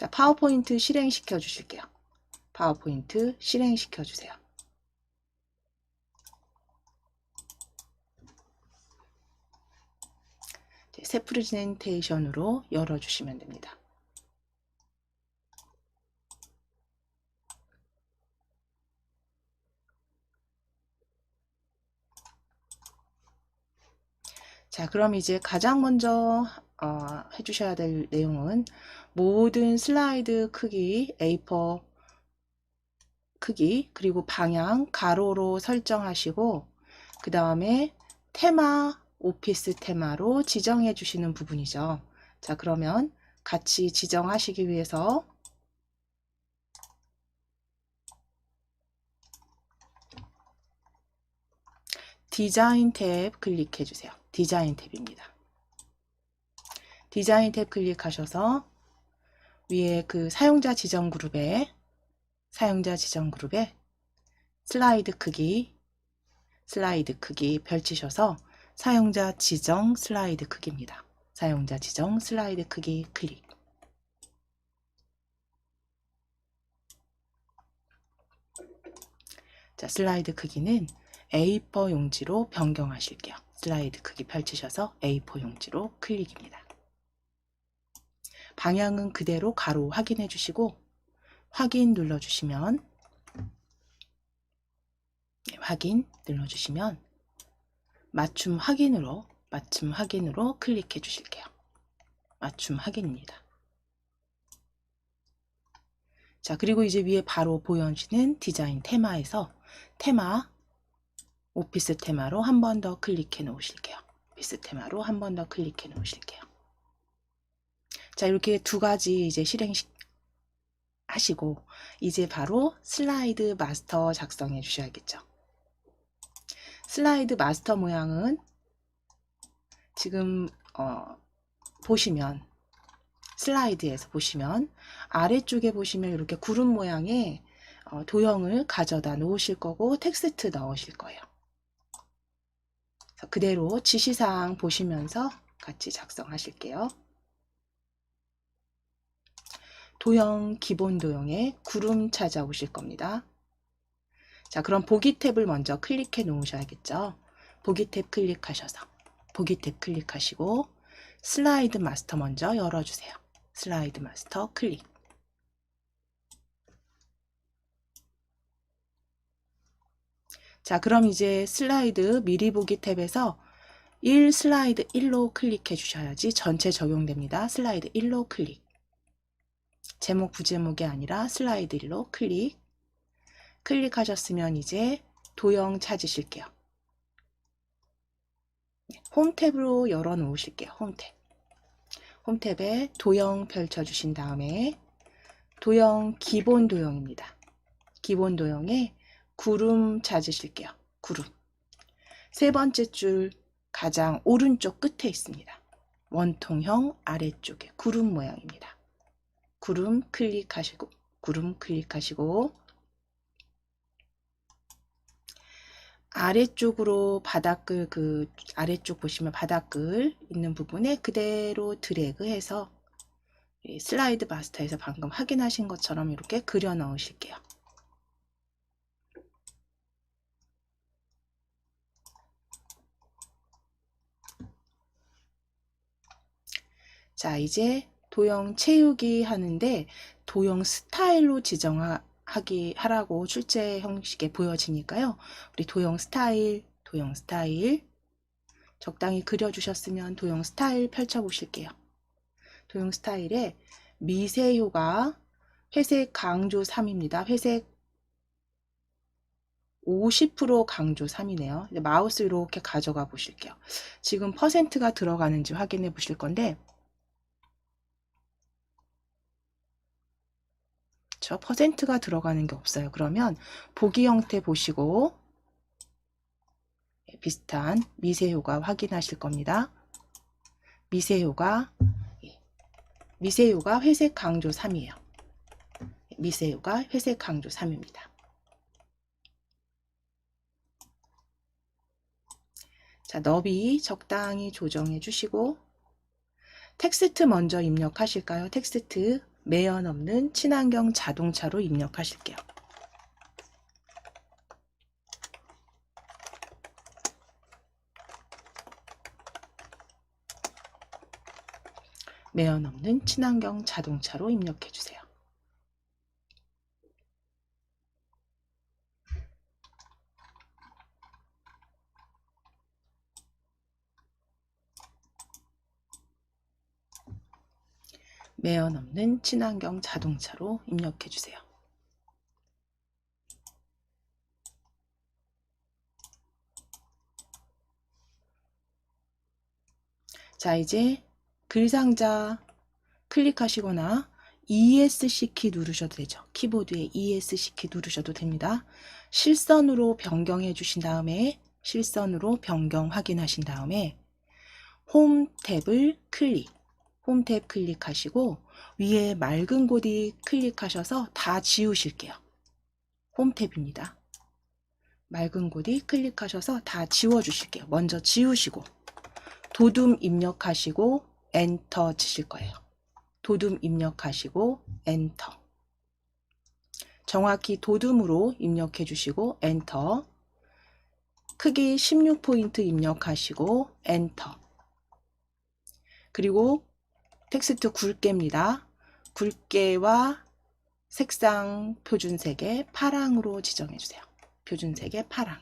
자, 파워포인트 실행시켜 주실게요. 파워포인트 실행시켜 주세요. 새 프레젠테이션으로 열어주시면 됩니다. 자, 그럼 이제 가장 먼저 해주셔야 될 내용은 모든 슬라이드 크기, A4 크기, 그리고 방향 가로로 설정하시고 그 다음에 테마, 오피스 테마로 지정해 주시는 부분이죠. 자, 그러면 같이 지정하시기 위해서 디자인 탭 클릭해 주세요. 디자인 탭입니다. 디자인 탭 클릭하셔서 위에 그 사용자 지정 그룹에 슬라이드 크기 펼치셔서 사용자 지정 슬라이드 크기입니다. 사용자 지정 슬라이드 크기 클릭. 자, 슬라이드 크기는 A4 용지로 변경하실게요. 슬라이드 크기 펼치셔서 A4 용지로 클릭입니다. 방향은 그대로 가로 확인해 주시고 확인 눌러주시면 확인 눌러주시면 맞춤 확인으로 클릭해 주실게요. 맞춤 확인입니다. 자, 그리고 이제 위에 바로 보여지는 디자인 테마에서 테마, 오피스 테마로 한 번 더 클릭해 놓으실게요. 오피스 테마로 한 번 더 클릭해 놓으실게요. 자, 이렇게 두 가지 이제 하시고 이제 바로 슬라이드 마스터 작성해 주셔야겠죠. 슬라이드 마스터 모양은 지금 보시면 슬라이드에서 보시면 아래쪽에 보시면 이렇게 구름 모양의 도형을 가져다 놓으실 거고 텍스트 넣으실 거예요. 그래서 그대로 지시사항 보시면서 같이 작성하실게요. 도형, 기본 도형에 구름 찾아오실 겁니다. 자, 그럼 보기 탭을 먼저 클릭해 놓으셔야겠죠. 보기 탭 클릭하셔서 보기 탭 클릭하시고 슬라이드 마스터 먼저 열어주세요. 슬라이드 마스터 클릭. 자, 그럼 이제 슬라이드 미리 보기 탭에서 1 슬라이드 1로 클릭해 주셔야지 전체 적용됩니다. 슬라이드 1로 클릭. 제목 부제목이 아니라 슬라이드 1로 클릭. 클릭하셨으면 이제 도형 찾으실게요. 홈 탭으로 열어 놓으실게요. 홈 탭. 홈 탭에 도형 펼쳐 주신 다음에 도형 기본 도형입니다. 기본 도형에 구름 찾으실게요. 구름. 세 번째 줄 가장 오른쪽 끝에 있습니다. 원통형 아래쪽에 구름 모양입니다. 구름 클릭하시고 아래쪽으로 바닥글 아래쪽 보시면 바닥글 있는 부분에 그대로 드래그해서 슬라이드 마스터에서 방금 확인하신 것처럼 이렇게 그려 넣으실게요. 자, 이제 도형 채우기 하는데 도형 스타일로 하라고 출제 형식에 보여지니까요. 우리 도형 스타일 적당히 그려주셨으면 도형 스타일 펼쳐보실게요. 도형 스타일에 미세효과 회색 강조 3입니다. 회색 50% 강조 3이네요. 마우스 이렇게 가져가 보실게요. 지금 퍼센트가 들어가는지 확인해 보실 건데 저 퍼센트가 들어가는 게 없어요. 그러면 보기 형태 보시고 비슷한 미세효과 확인하실 겁니다. 미세효과 회색 강조 3이에요. 미세효과 회색 강조 3입니다. 자, 너비 적당히 조정해 주시고 텍스트 먼저 입력하실까요? 텍스트 매연 없는 친환경 자동차로 입력하실게요. 매연 없는 친환경 자동차로 입력해 주세요. 매연 없는 친환경 자동차로 입력해 주세요. 자, 이제 글상자 클릭하시거나 ESC 키 누르셔도 되죠. 키보드에 ESC 키 누르셔도 됩니다. 실선으로 변경해 주신 다음에 실선으로 변경 확인하신 다음에 홈 탭을 클릭, 홈 탭 클릭하시고 위에 맑은 고디 클릭하셔서 다 지우실게요. 홈 탭입니다. 맑은 고디 클릭하셔서 다 지워주실게요. 먼저 지우시고 도둠 입력하시고 엔터 치실 거예요. 도둠 입력하시고 엔터. 정확히 도둠으로 입력해 주시고 엔터. 크기 16포인트 입력하시고 엔터. 그리고 텍스트 굵게입니다. 굵게와 색상 표준색에 파랑으로 지정해 주세요. 표준색에 파랑.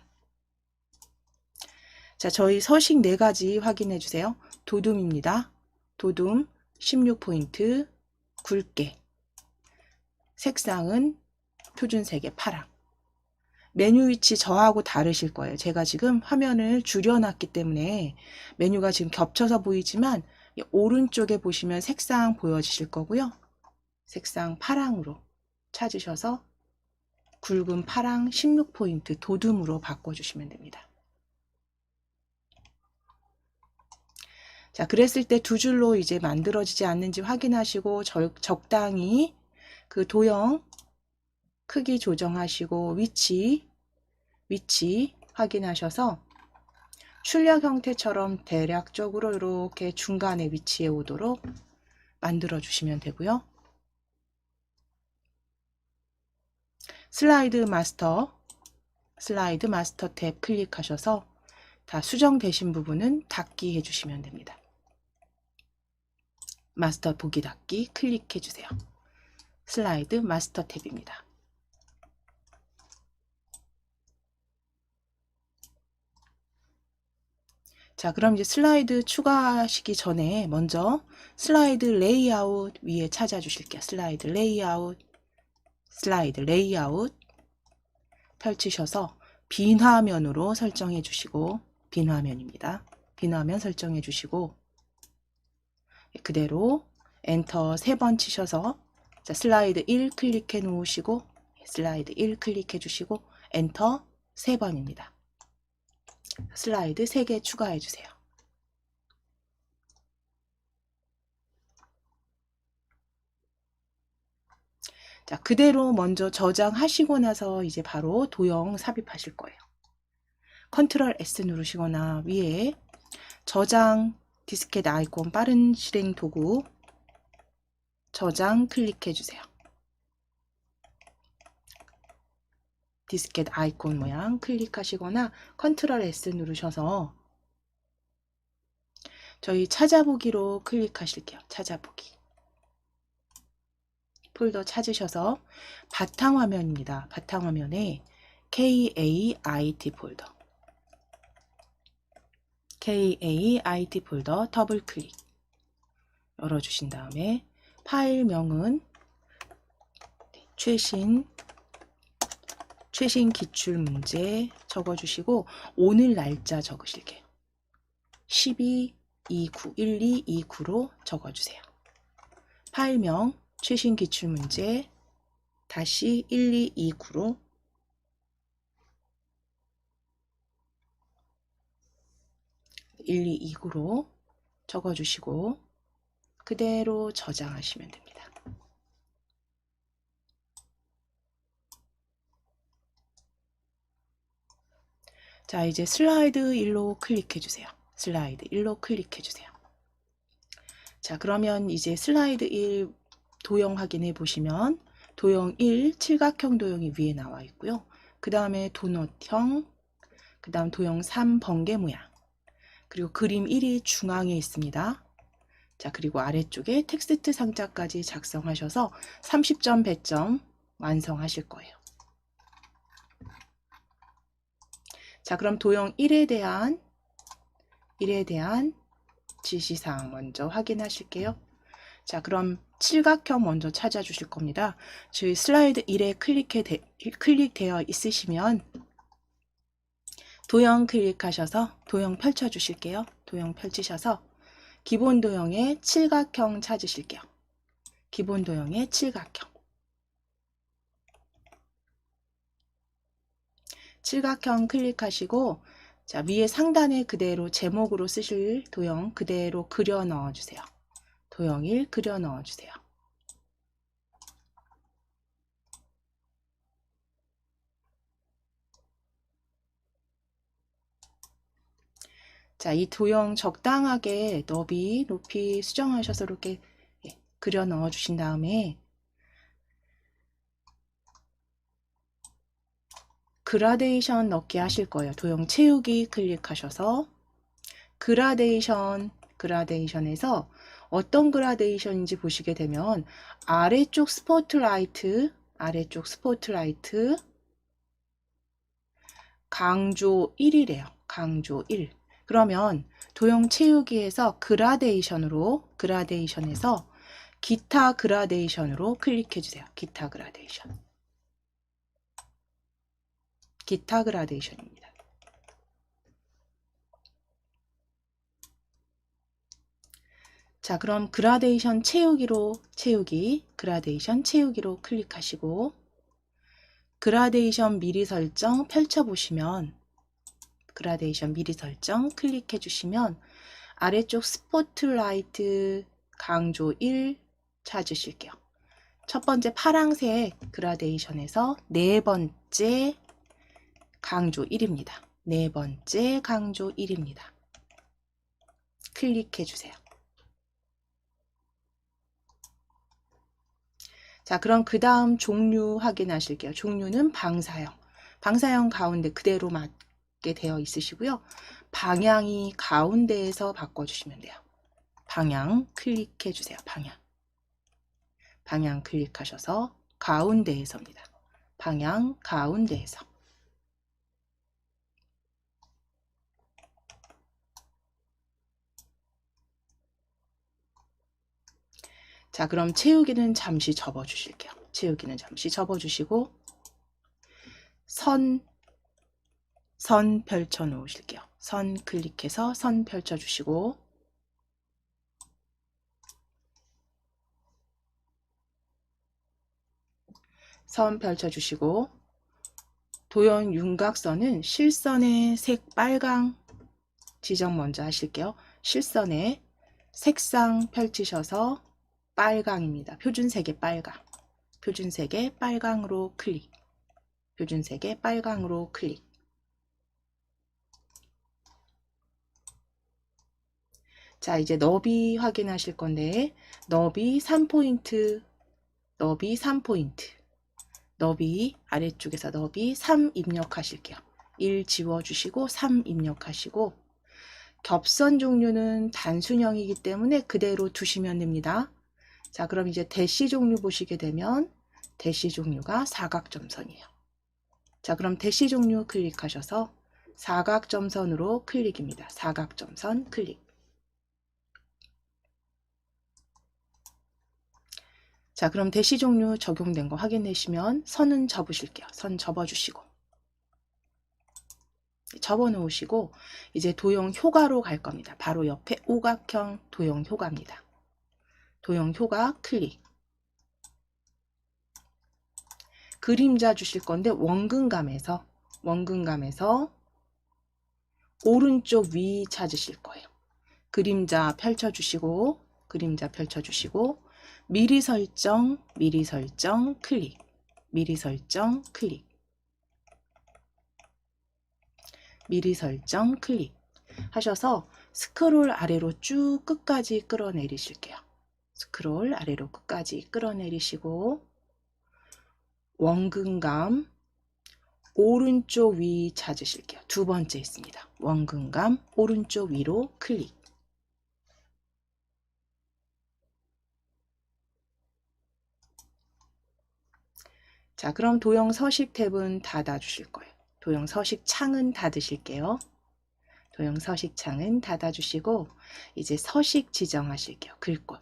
자, 저희 서식 4가지 확인해 주세요. 도둠입니다. 도둠 16포인트 굵게. 색상은 표준색의 파랑. 메뉴 위치 저하고 다르실 거예요. 제가 지금 화면을 줄여놨기 때문에 메뉴가 지금 겹쳐서 보이지만 오른쪽에 보시면 색상 보여지실 거고요. 색상 파랑으로 찾으셔서 굵은 파랑 16포인트 도둠으로 바꿔주시면 됩니다. 자, 그랬을 때 두 줄로 이제 만들어지지 않는지 확인하시고 적당히 그 도형 크기 조정하시고 위치 확인하셔서 출력 형태처럼 대략적으로 이렇게 중간에 위치해 오도록 만들어 주시면 되고요. 슬라이드 마스터 탭 클릭하셔서 다 수정되신 부분은 닫기 해주시면 됩니다. 마스터 보기 닫기 클릭해 주세요. 슬라이드 마스터 탭입니다. 자, 그럼 이제 슬라이드 추가하시기 전에 먼저 슬라이드 레이아웃 위에 찾아주실게요. 슬라이드 레이아웃 펼치셔서 빈 화면으로 설정해 주시고, 빈 화면입니다. 빈 화면 설정해 주시고 그대로 엔터 3번 치셔서 자, 슬라이드 1 클릭해 놓으시고 슬라이드 1 클릭해 주시고 엔터 3번입니다. 슬라이드 3개 추가해 주세요. 자, 그대로 먼저 저장하시고 나서 이제 바로 도형 삽입하실 거예요. 컨트롤 S 누르시거나 위에 저장 디스켓 아이콘 빠른 실행 도구 저장 클릭해 주세요. 디스켓 아이콘 모양 클릭하시거나 컨트롤 S 누르셔서 저희 찾아보기로 클릭하실게요. 찾아보기. 폴더 찾으셔서 바탕화면입니다. 바탕화면에 KAIT 폴더. KAIT 폴더 더블 클릭. 열어주신 다음에 파일명은 최신 기출문제 적어주시고 오늘 날짜 적으실게요. 12/29/12/29로 적어주세요. 파일명 최신 기출문제 다시 12/29로 적어주시고 그대로 저장하시면 됩니다. 자, 이제 슬라이드 1로 클릭해 주세요. 슬라이드 1로 클릭해 주세요. 자, 그러면 이제 슬라이드 1 도형 확인해 보시면 도형 1 칠각형 도형이 위에 나와 있고요. 그 다음에 도넛형, 그 다음 도형 3 번개 모양, 그리고 그림 1이 중앙에 있습니다. 자, 그리고 아래쪽에 텍스트 상자까지 작성하셔서 30점 100점 완성하실 거예요. 자, 그럼 도형 1에 대한 지시사항 먼저 확인하실게요. 자, 그럼 칠각형 먼저 찾아주실 겁니다. 저희 슬라이드 1에 클릭되어 있으시면 도형 클릭하셔서 도형 펼쳐주실게요. 도형 펼치셔서 기본 도형의 칠각형 찾으실게요. 기본 도형의 칠각형. 칠각형 클릭하시고, 자, 위에 상단에 그대로 제목으로 쓰실 도형 그대로 그려 넣어주세요. 도형 1 그려 넣어주세요. 자, 이 도형 적당하게 너비, 높이 수정하셔서 이렇게 그려 넣어 주신 다음에 그라데이션 넣기 하실 거예요. 도형 채우기 클릭하셔서 그라데이션에서 어떤 그라데이션인지 보시게 되면 아래쪽 스포트라이트 강조 1이래요. 강조 1. 그러면 도형 채우기에서 그라데이션에서 기타 그라데이션으로 클릭해 주세요. 기타 그라데이션입니다. 자, 그럼 그라데이션 그라데이션 채우기로 클릭하시고 그라데이션 미리 설정 펼쳐보시면 그라데이션 미리 설정 클릭해 주시면 아래쪽 스포트라이트 강조 1 찾으실게요. 첫 번째 파랑색 그라데이션에서 네 번째 강조 1입니다. 네 번째 강조 1입니다. 클릭해 주세요. 자, 그럼 그 다음 종류 확인하실게요. 종류는 방사형 가운데 그대로 맞게 되어 있으시고요. 방향이 가운데에서 바꿔주시면 돼요. 방향 클릭해 주세요. 방향 클릭하셔서 가운데에서입니다. 방향 가운데에서. 자, 그럼 채우기는 잠시 접어주실게요. 채우기는 잠시 접어주시고 선 펼쳐 놓으실게요. 선 클릭해서 선 펼쳐주시고 선 펼쳐주시고 도형 윤곽선은 실선의 색 빨강 지정 먼저 하실게요. 실선에 색상 펼치셔서 빨강입니다. 표준색의 빨강. 표준색의 빨강으로 클릭. 표준색의 빨강으로 클릭. 자, 이제 너비 확인하실 건데 너비 3포인트. 너비 아래쪽에서 너비 3 입력하실게요. 1 지워주시고 3 입력하시고 겹선 종류는 단순형이기 때문에 그대로 두시면 됩니다. 자, 그럼 이제 대시 종류 보시게 되면 대시 종류가 사각점선이에요. 자, 그럼 대시 종류 클릭하셔서 사각점선으로 클릭입니다. 사각점선 클릭. 자, 그럼 대시 종류 적용된 거 확인하시면 선은 접으실게요. 선 접어주시고 접어 놓으시고 이제 도형 효과로 갈 겁니다. 바로 옆에 오각형 도형 효과입니다. 도형 효과 클릭. 그림자 주실 건데 원근감에서 오른쪽 위 찾으실 거예요. 그림자 펼쳐주시고 미리 설정 클릭. 미리 설정 클릭 하셔서 스크롤 아래로 쭉 끝까지 끌어내리실게요. 스크롤 아래로 끝까지 끌어내리시고 원근감 오른쪽 위 찾으실게요. 두 번째 있습니다. 원근감 오른쪽 위로 클릭. 자, 그럼 도형 서식 탭은 닫아 주실 거예요. 도형 서식 창은 닫으실게요. 도형 서식 창은 닫아 주시고 이제 서식 지정하실게요. 글꼴.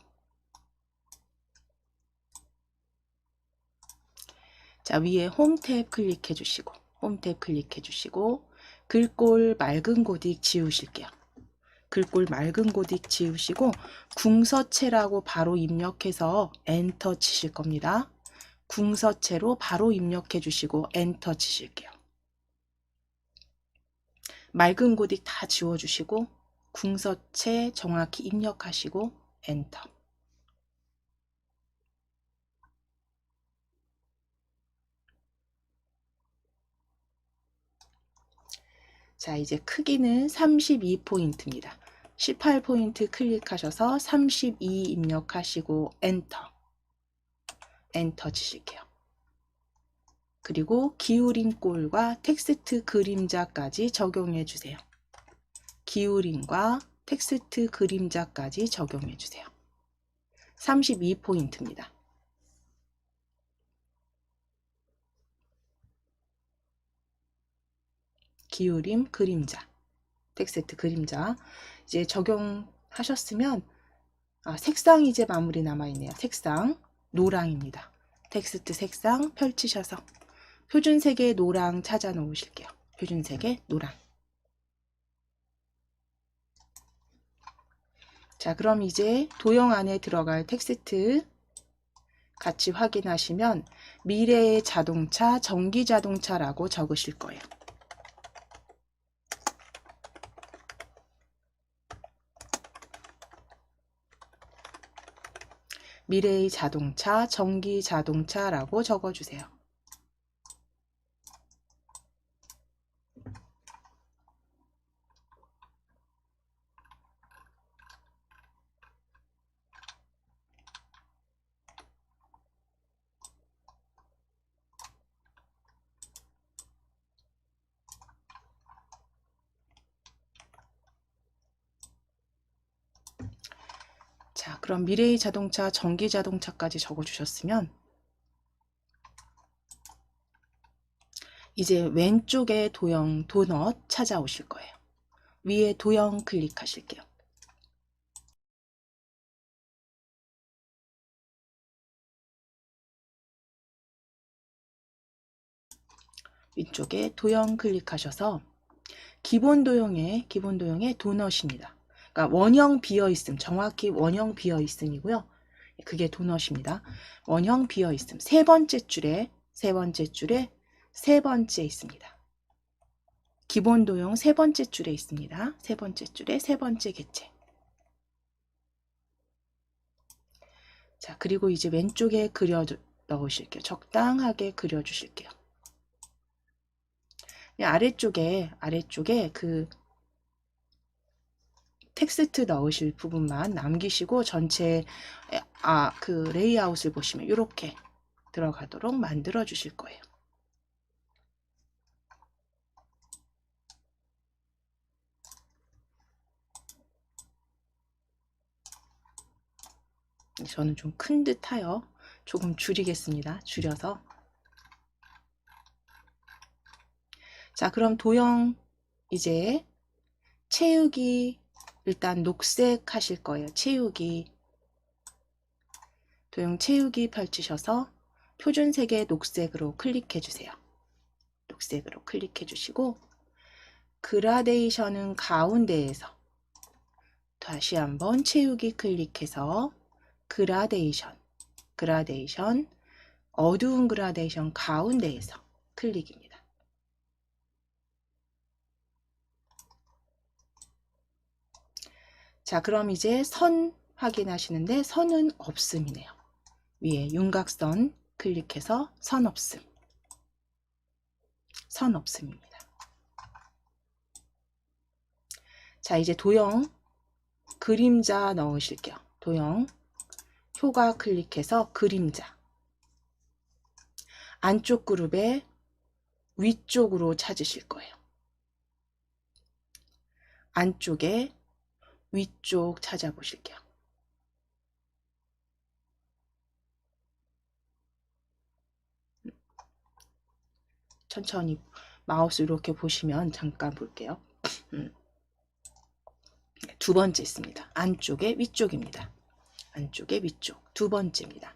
자, 위에 홈 탭 클릭해 주시고 홈 탭 클릭해 주시고 글꼴 맑은 고딕 지우실게요. 글꼴 맑은 고딕 지우시고 궁서체라고 바로 입력해서 엔터 치실 겁니다. 궁서체로 바로 입력해 주시고 엔터 치실게요. 맑은 고딕 다 지워주시고 궁서체 정확히 입력하시고 엔터. 자, 이제 크기는 32포인트입니다. 18포인트 클릭하셔서 32 입력하시고 엔터. 엔터 치실게요. 그리고 기울인 꼴과 텍스트 그림자까지 적용해 주세요. 기울임과 텍스트 그림자까지 적용해 주세요. 32포인트입니다. 기울임 그림자, 텍스트 그림자 이제 적용하셨으면 색상 이제 마무리 남아있네요. 색상 노랑입니다. 텍스트 색상 펼치셔서 표준색의 노랑 찾아 놓으실게요. 표준색의 노랑. 자, 그럼 이제 도형 안에 들어갈 텍스트 같이 확인하시면 미래의 자동차, 전기 자동차라고 적으실 거예요. 미래의 자동차, 전기 자동차라고 적어주세요. 자, 그럼 미래의 자동차, 전기 자동차까지 적어주셨으면 이제 왼쪽에 도형 도넛 찾아오실 거예요. 위에 도형 클릭하실게요. 위쪽에 도형 클릭하셔서 기본 도형에 도넛입니다. 그러니까 원형 비어있음, 정확히 원형 비어있음이고요. 그게 도넛입니다. 원형 비어있음 세 번째 줄에 세 번째 있습니다. 기본 도형 세 번째 줄에 있습니다. 세 번째 줄에 세 번째 객체. 자, 그리고 이제 왼쪽에 그려 넣으실게요. 적당하게 그려 주실게요. 아래쪽에 그 텍스트 넣으실 부분만 남기시고 전체 그 레이아웃을 보시면 이렇게 들어가도록 만들어 주실 거예요. 저는 좀 큰 듯하여 조금 줄이겠습니다. 줄여서. 자, 그럼 도형 이제 채우기 일단 녹색 하실 거예요. 채우기. 도형 채우기 펼치셔서 표준색의 녹색으로 클릭해 주세요. 녹색으로 클릭해 주시고 그라데이션은 가운데에서 다시 한번 채우기 클릭해서 그라데이션 어두운 그라데이션 가운데에서 클릭입니다. 자, 그럼 이제 선 확인하시는데 선은 없음이네요. 위에 윤곽선 클릭해서 선 없음. 선 없음입니다. 자, 이제 도형 그림자 넣으실게요. 도형 효과 클릭해서 그림자. 안쪽 그룹의 위쪽으로 찾으실 거예요. 안쪽에 위쪽 찾아보실게요. 천천히 마우스 이렇게 보시면 잠깐 볼게요. 두 번째 있습니다. 안쪽에 위쪽입니다. 안쪽에 위쪽 두 번째입니다.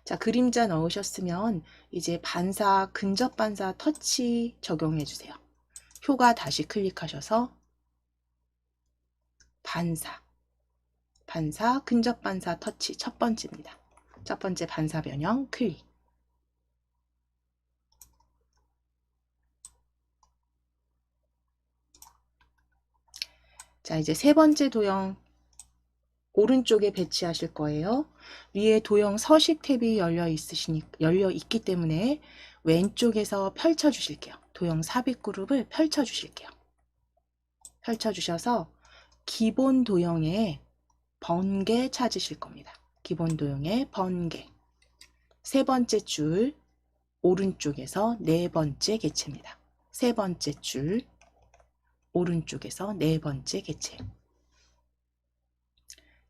자, 그림자 넣으셨으면 이제 반사, 근접 반사 터치 적용해 주세요. 효과 다시 클릭하셔서 반사, 근접 반사 터치 첫 번째입니다. 첫 번째 반사 변형 클릭. 자, 이제 세 번째 도형 오른쪽에 배치하실 거예요. 위에 도형 서식 탭이 열려 있기 때문에 왼쪽에서 펼쳐 주실게요. 도형 삽입 그룹을 펼쳐 주실게요. 펼쳐 주셔서 기본 도형에 번개 찾으실 겁니다. 기본 도형에 번개. 세 번째 줄 오른쪽에서 네 번째 개체입니다. 세 번째 줄 오른쪽에서 네 번째 개체.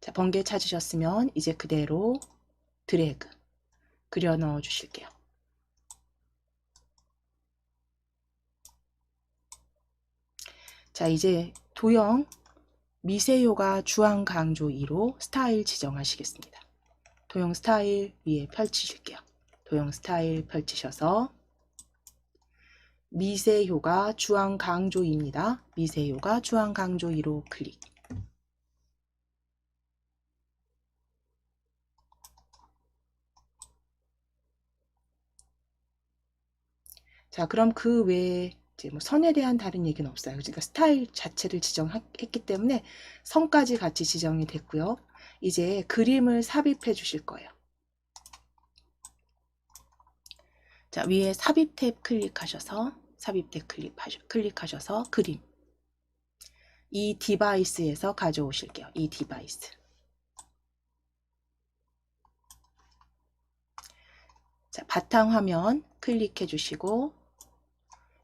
자, 번개 찾으셨으면 이제 그대로 드래그 그려 넣어 주실게요. 자, 이제 도형 미세효과 주황 강조 2로 스타일 지정하시겠습니다. 도형 스타일 위에 펼치실게요. 도형 스타일 펼치셔서 미세효과 주황 강조 2입니다. 미세효과 주황 강조 2로 클릭. 자, 그럼 그 외에 이제 뭐 선에 대한 다른 얘기는 없어요. 그러니까 스타일 자체를 지정했기 때문에 선까지 같이 지정이 됐고요. 이제 그림을 삽입해 주실 거예요. 자, 위에 삽입 탭 클릭하셔서 그림. 이 디바이스에서 가져오실게요. 이 디바이스. 자, 바탕화면 클릭해 주시고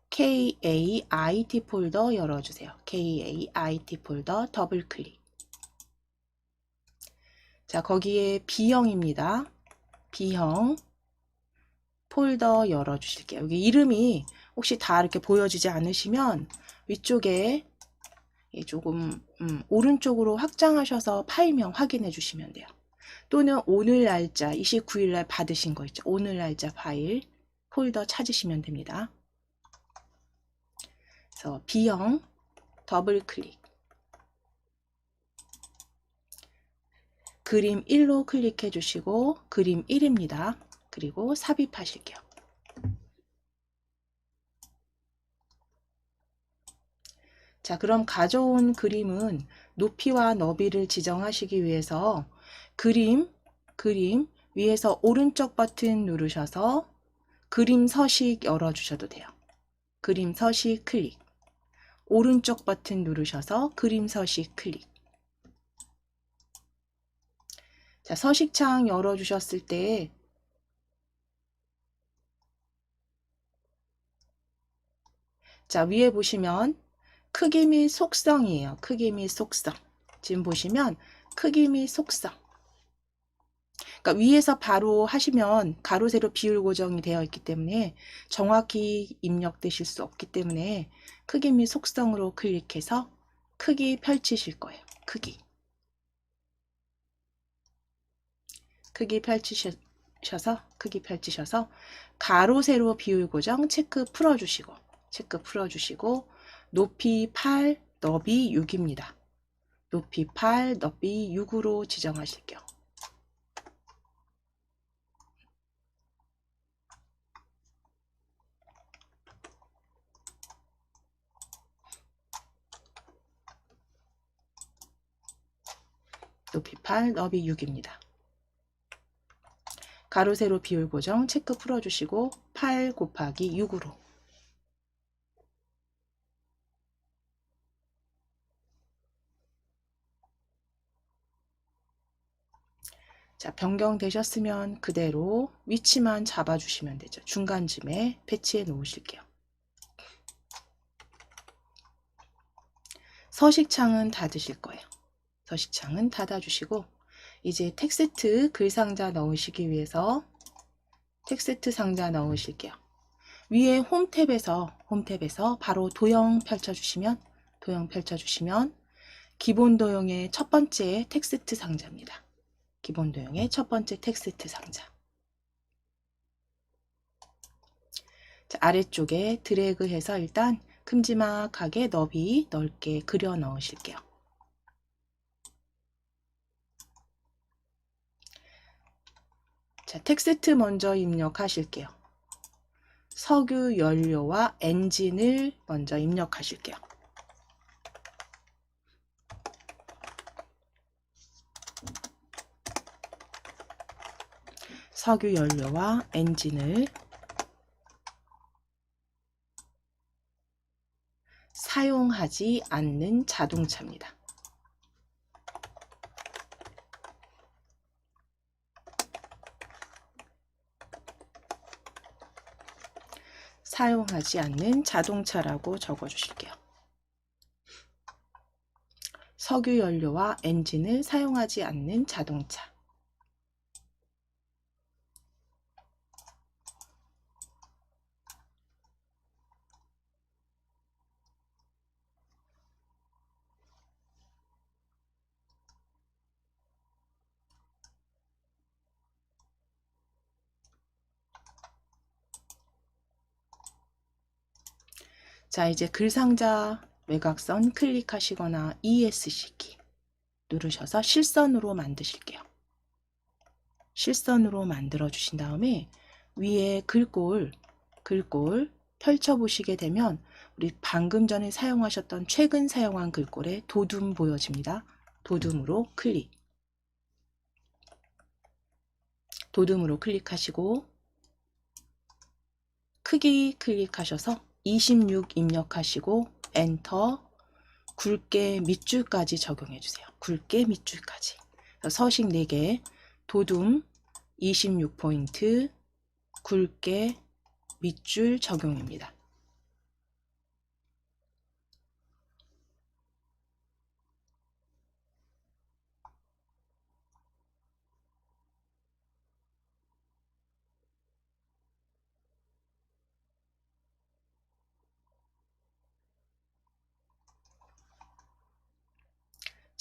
KAIT 폴더 열어주세요. KAIT 폴더 더블 클릭. 자, 거기에 B형입니다. B형 폴더 열어주실게요. 여기 이름이 혹시 다 이렇게 보여지지 않으시면 위쪽에 조금 오른쪽으로 확장하셔서 파일명 확인해 주시면 돼요. 또는 오늘 날짜 29일날 받으신 거 있죠. 오늘 날짜 파일 폴더 찾으시면 됩니다. 그래서 B형 더블 클릭. 그림 1로 클릭해 주시고 그림 1입니다. 그리고 삽입하실게요. 자, 그럼 가져온 그림은 높이와 너비를 지정하시기 위해서 그림 위에서 오른쪽 버튼 누르셔서 그림 서식 열어주셔도 돼요. 그림 서식 클릭. 오른쪽 버튼 누르셔서 그림 서식 클릭. 자, 서식창 열어주셨을 때 자, 위에 보시면 크기 및 속성이에요. 크기 및 속성. 지금 보시면 크기 및 속성. 그러니까 위에서 바로 하시면 가로 세로 비율 고정이 되어 있기 때문에 정확히 입력되실 수 없기 때문에 크기 및 속성으로 클릭해서 크기 펼치실 거예요. 크기 펼치셔서 가로 세로 비율 고정 체크 풀어주시고 높이 8 너비 6입니다. 높이 8 너비 6으로 지정하실게요. 높이 8 너비 6입니다. 가로 세로 비율 고정 체크 풀어주시고 8 곱하기 6으로 자, 변경되셨으면 그대로 위치만 잡아주시면 되죠. 중간쯤에 배치해 놓으실게요. 서식창은 닫으실 거예요. 서식창은 닫아주시고 이제 텍스트 글 상자 넣으시기 위해서 텍스트 상자 넣으실게요. 위에 홈 탭에서 바로 도형 펼쳐주시면 기본 도형의 첫 번째 텍스트 상자입니다. 기본 도형의 첫 번째 텍스트 상자. 자, 아래쪽에 드래그해서 일단 큼지막하게 너비 넓게 그려 넣으실게요. 자, 텍스트 먼저 입력하실게요. 석유 연료와 엔진을 먼저 입력하실게요. 석유 연료와 엔진을 사용하지 않는 자동차입니다. 사용하지 않는 자동차라고 적어주실게요. 석유 연료와 엔진을 사용하지 않는 자동차. 자, 이제 글상자 외곽선 클릭하시거나 ESC 키 누르셔서 실선으로 만드실게요. 실선으로 만들어 주신 다음에 위에 글꼴 펼쳐 보시게 되면 우리 방금 전에 사용하셨던 최근 사용한 글꼴에 도둠 보여집니다. 도둠으로 클릭. 도둠으로 클릭하시고 크기 클릭하셔서 26 입력하시고 엔터. 굵게 밑줄까지 적용해 주세요. 굵게 밑줄까지. 서식 4개, 도둠 26포인트, 굵게 밑줄 적용입니다.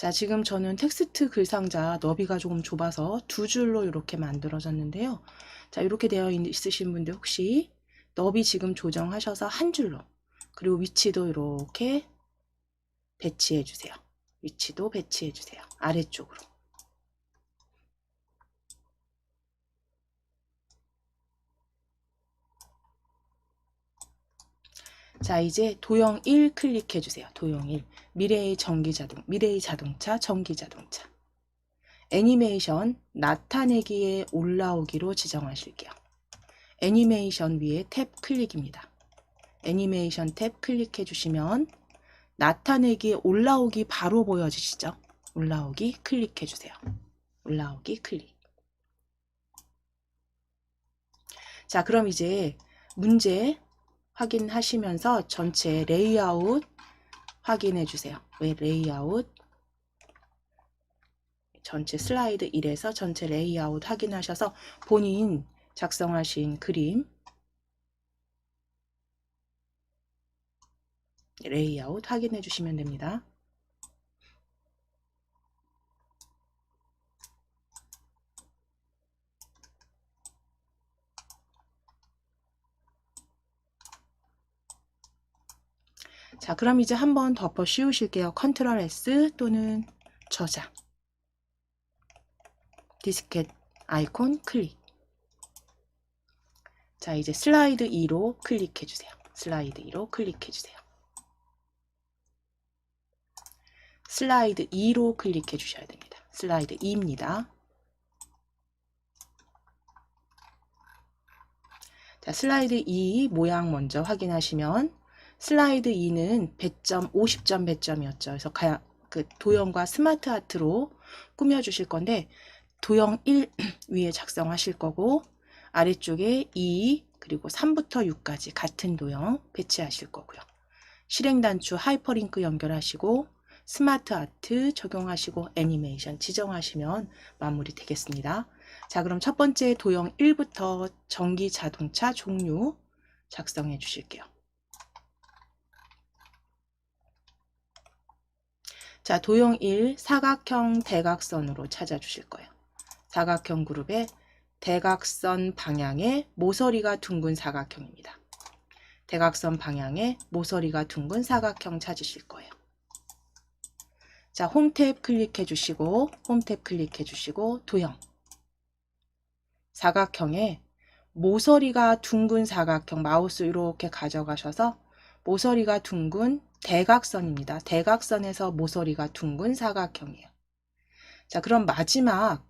자, 지금 저는 텍스트 글상자 너비가 조금 좁아서 2줄로 이렇게 만들어졌는데요. 자, 이렇게 되어 있으신 분들 혹시 너비 지금 조정하셔서 1줄로, 그리고 위치도 이렇게 배치해 주세요. 위치도 배치해 주세요. 아래쪽으로. 자, 이제 도형 1 클릭해 주세요. 도형 1. 미래의 자동차, 전기 자동차. 애니메이션 나타내기에 올라오기로 지정하실게요. 애니메이션 위에 탭 클릭입니다. 애니메이션 탭 클릭해 주시면 나타내기에 올라오기 바로 보여지시죠? 올라오기 클릭해 주세요. 올라오기 클릭. 자, 그럼 이제 문제 확인하시면서 전체 레이아웃 확인해 주세요. 왜 레이아웃? 전체 슬라이드 1에서 전체 레이아웃 확인하셔서 본인 작성하신 그림 레이아웃 확인해 주시면 됩니다. 자, 그럼 이제 한번 덮어 씌우실게요. 컨트롤 S 또는 저장. 디스켓 아이콘 클릭. 자, 이제 슬라이드 2로 클릭해 주세요. 슬라이드 2로 클릭해 주세요. 슬라이드 2로 클릭해 주셔야 됩니다. 슬라이드 2입니다. 자, 슬라이드 2 모양 먼저 확인하시면 슬라이드 2는 배점 50점 배점이었죠. 그래서 그 도형과 스마트 아트로 꾸며 주실 건데 도형 1 위에 작성하실 거고 아래쪽에 2 그리고 3부터 6까지 같은 도형 배치하실 거고요. 실행단추 하이퍼링크 연결하시고 스마트 아트 적용하시고 애니메이션 지정하시면 마무리 되겠습니다. 자, 그럼 첫 번째 도형 1부터 전기 자동차 종류 작성해 주실게요. 자, 도형 1 사각형 대각선으로 찾아주실 거예요. 사각형 그룹의 대각선 방향의 모서리가 둥근 사각형입니다. 대각선 방향의 모서리가 둥근 사각형 찾으실 거예요. 자, 홈탭 클릭해 주시고 홈탭 클릭해 주시고 도형 사각형에 모서리가 둥근 사각형 마우스 이렇게 가져가셔서 모서리가 둥근 대각선입니다. 대각선에서 모서리가 둥근 사각형이에요. 자, 그럼 마지막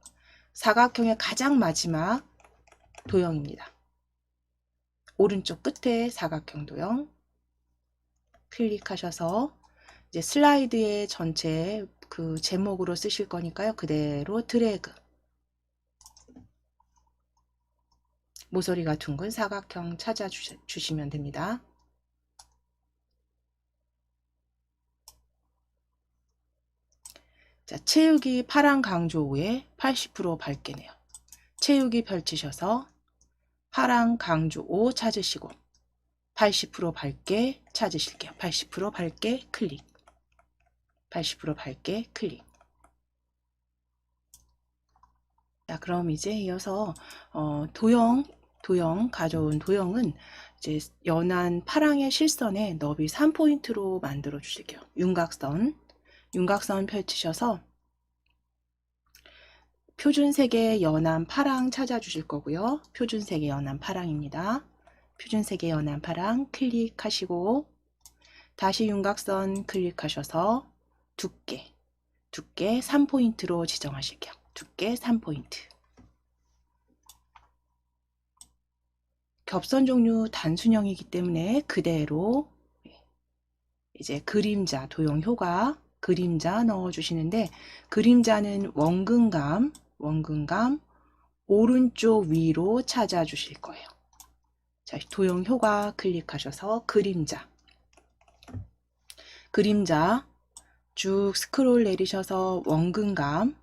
사각형의 가장 마지막 도형입니다. 오른쪽 끝에 사각형 도형 클릭하셔서 이제 슬라이드의 전체 그 제목으로 쓰실 거니까요. 그대로 드래그 모서리가 둥근 사각형 찾아주시면 됩니다. 자, 채우기 파란 강조우에 80% 밝게네요. 채우기 펼치셔서 파란 강조 5 찾으시고 80% 밝게 찾으실게요. 80% 밝게 클릭 80% 밝게 클릭. 자, 그럼 이제 이어서 도형 가져온 도형은 이제 연한 파랑의 실선에 너비 3포인트로 만들어 주실게요. 윤곽선 펼치셔서 표준색의 연한 파랑 찾아주실 거고요. 표준색의 연한 파랑입니다. 표준색의 연한 파랑 클릭하시고 다시 윤곽선 클릭하셔서 두께 3포인트로 지정하실게요. 두께 3포인트. 겹선 종류 단순형이기 때문에 그대로 이제 그림자 도형 효과 그림자 넣어주시는데 그림자는 원근감 오른쪽 위로 찾아주실 거예요. 자, 도형 효과 클릭하셔서 그림자 쭉 스크롤 내리셔서 원근감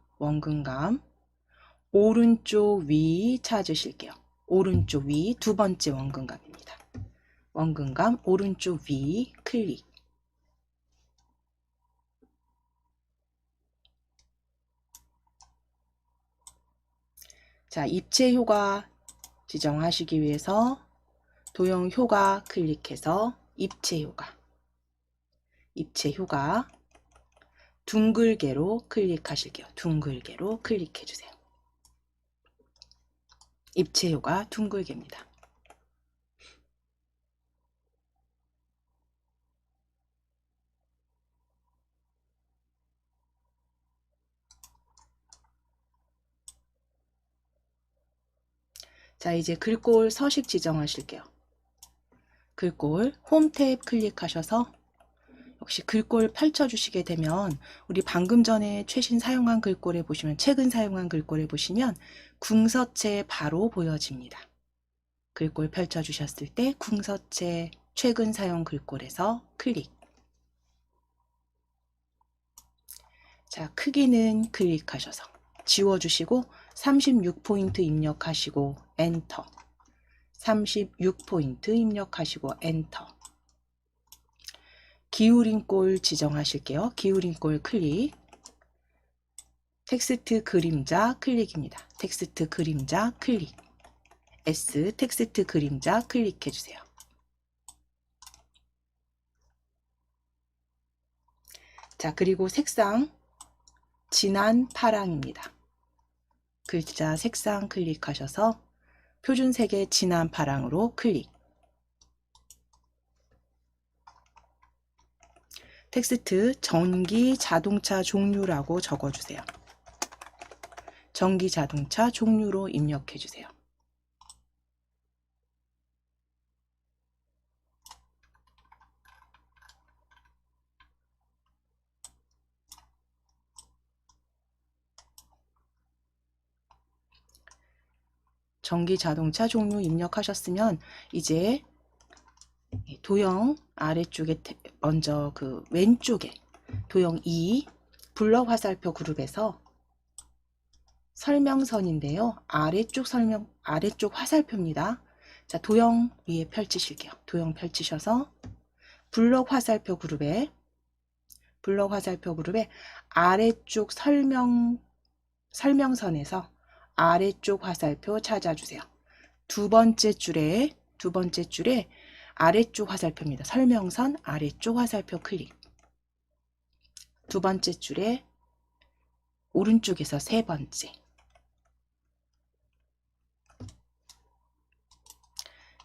오른쪽 위 찾으실게요. 오른쪽 위 두 번째 원근감입니다. 원근감 오른쪽 위 클릭. 자, 입체 효과 지정하시기 위해서 도형 효과 클릭해서 입체 효과 둥글게로 클릭하실게요. 둥글게로 클릭해 주세요. 입체 효과 둥글게입니다. 자, 이제 글꼴 서식 지정하실게요. 글꼴 홈탭 클릭하셔서 역시 글꼴 펼쳐주시게 되면 우리 방금 전에 최신 사용한 글꼴에 보시면 최근 사용한 글꼴에 보시면 궁서체 바로 보여집니다. 글꼴 펼쳐주셨을 때 궁서체 최근 사용 글꼴에서 클릭. 자, 크기는 클릭하셔서 지워주시고 36포인트 입력하시고 엔터 36포인트 입력하시고 엔터 기울인 꼴 지정하실게요. 기울인 꼴 클릭 텍스트 그림자 클릭입니다. 텍스트 그림자 클릭 S 텍스트 그림자 클릭해 주세요. 자, 그리고 색상 진한 파랑입니다. 글자 색상 클릭하셔서 표준색의 진한 파랑으로 클릭. 텍스트 전기 자동차 종류라고 적어주세요. 전기 자동차 종류로 입력해 주세요. 전기 자동차 종류 입력하셨으면 이제 도형 아래쪽에 먼저 그 왼쪽에 도형 2 블럭 화살표 그룹에서 설명선인데요. 아래쪽 화살표입니다. 자, 도형 위에 펼치실게요. 도형 펼치셔서 블럭 화살표 그룹에 아래쪽 설명선에서 아래쪽 화살표 찾아주세요. 두 번째 줄에 아래쪽 화살표입니다. 설명선 아래쪽 화살표 클릭. 두 번째 줄에 오른쪽에서 세 번째.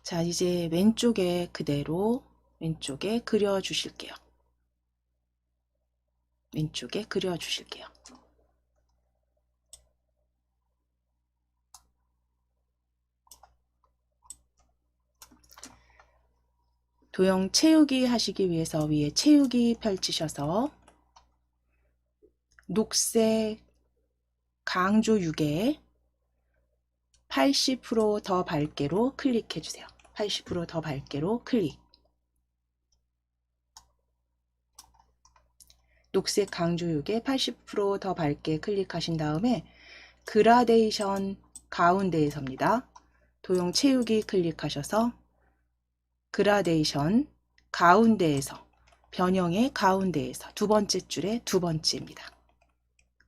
자, 이제 왼쪽에 그대로 왼쪽에 그려주실게요. 왼쪽에 그려주실게요. 도형 채우기 하시기 위해서 위에 채우기 펼치셔서 녹색 강조 6에 80% 더 밝게로 클릭해 주세요. 80% 더 밝게로 클릭. 녹색 강조 6에 80% 더 밝게 클릭하신 다음에 그라데이션 가운데에서입니다. 도형 채우기 클릭하셔서 그라데이션 가운데에서 변형의 가운데에서 두 번째 줄에 두 번째입니다.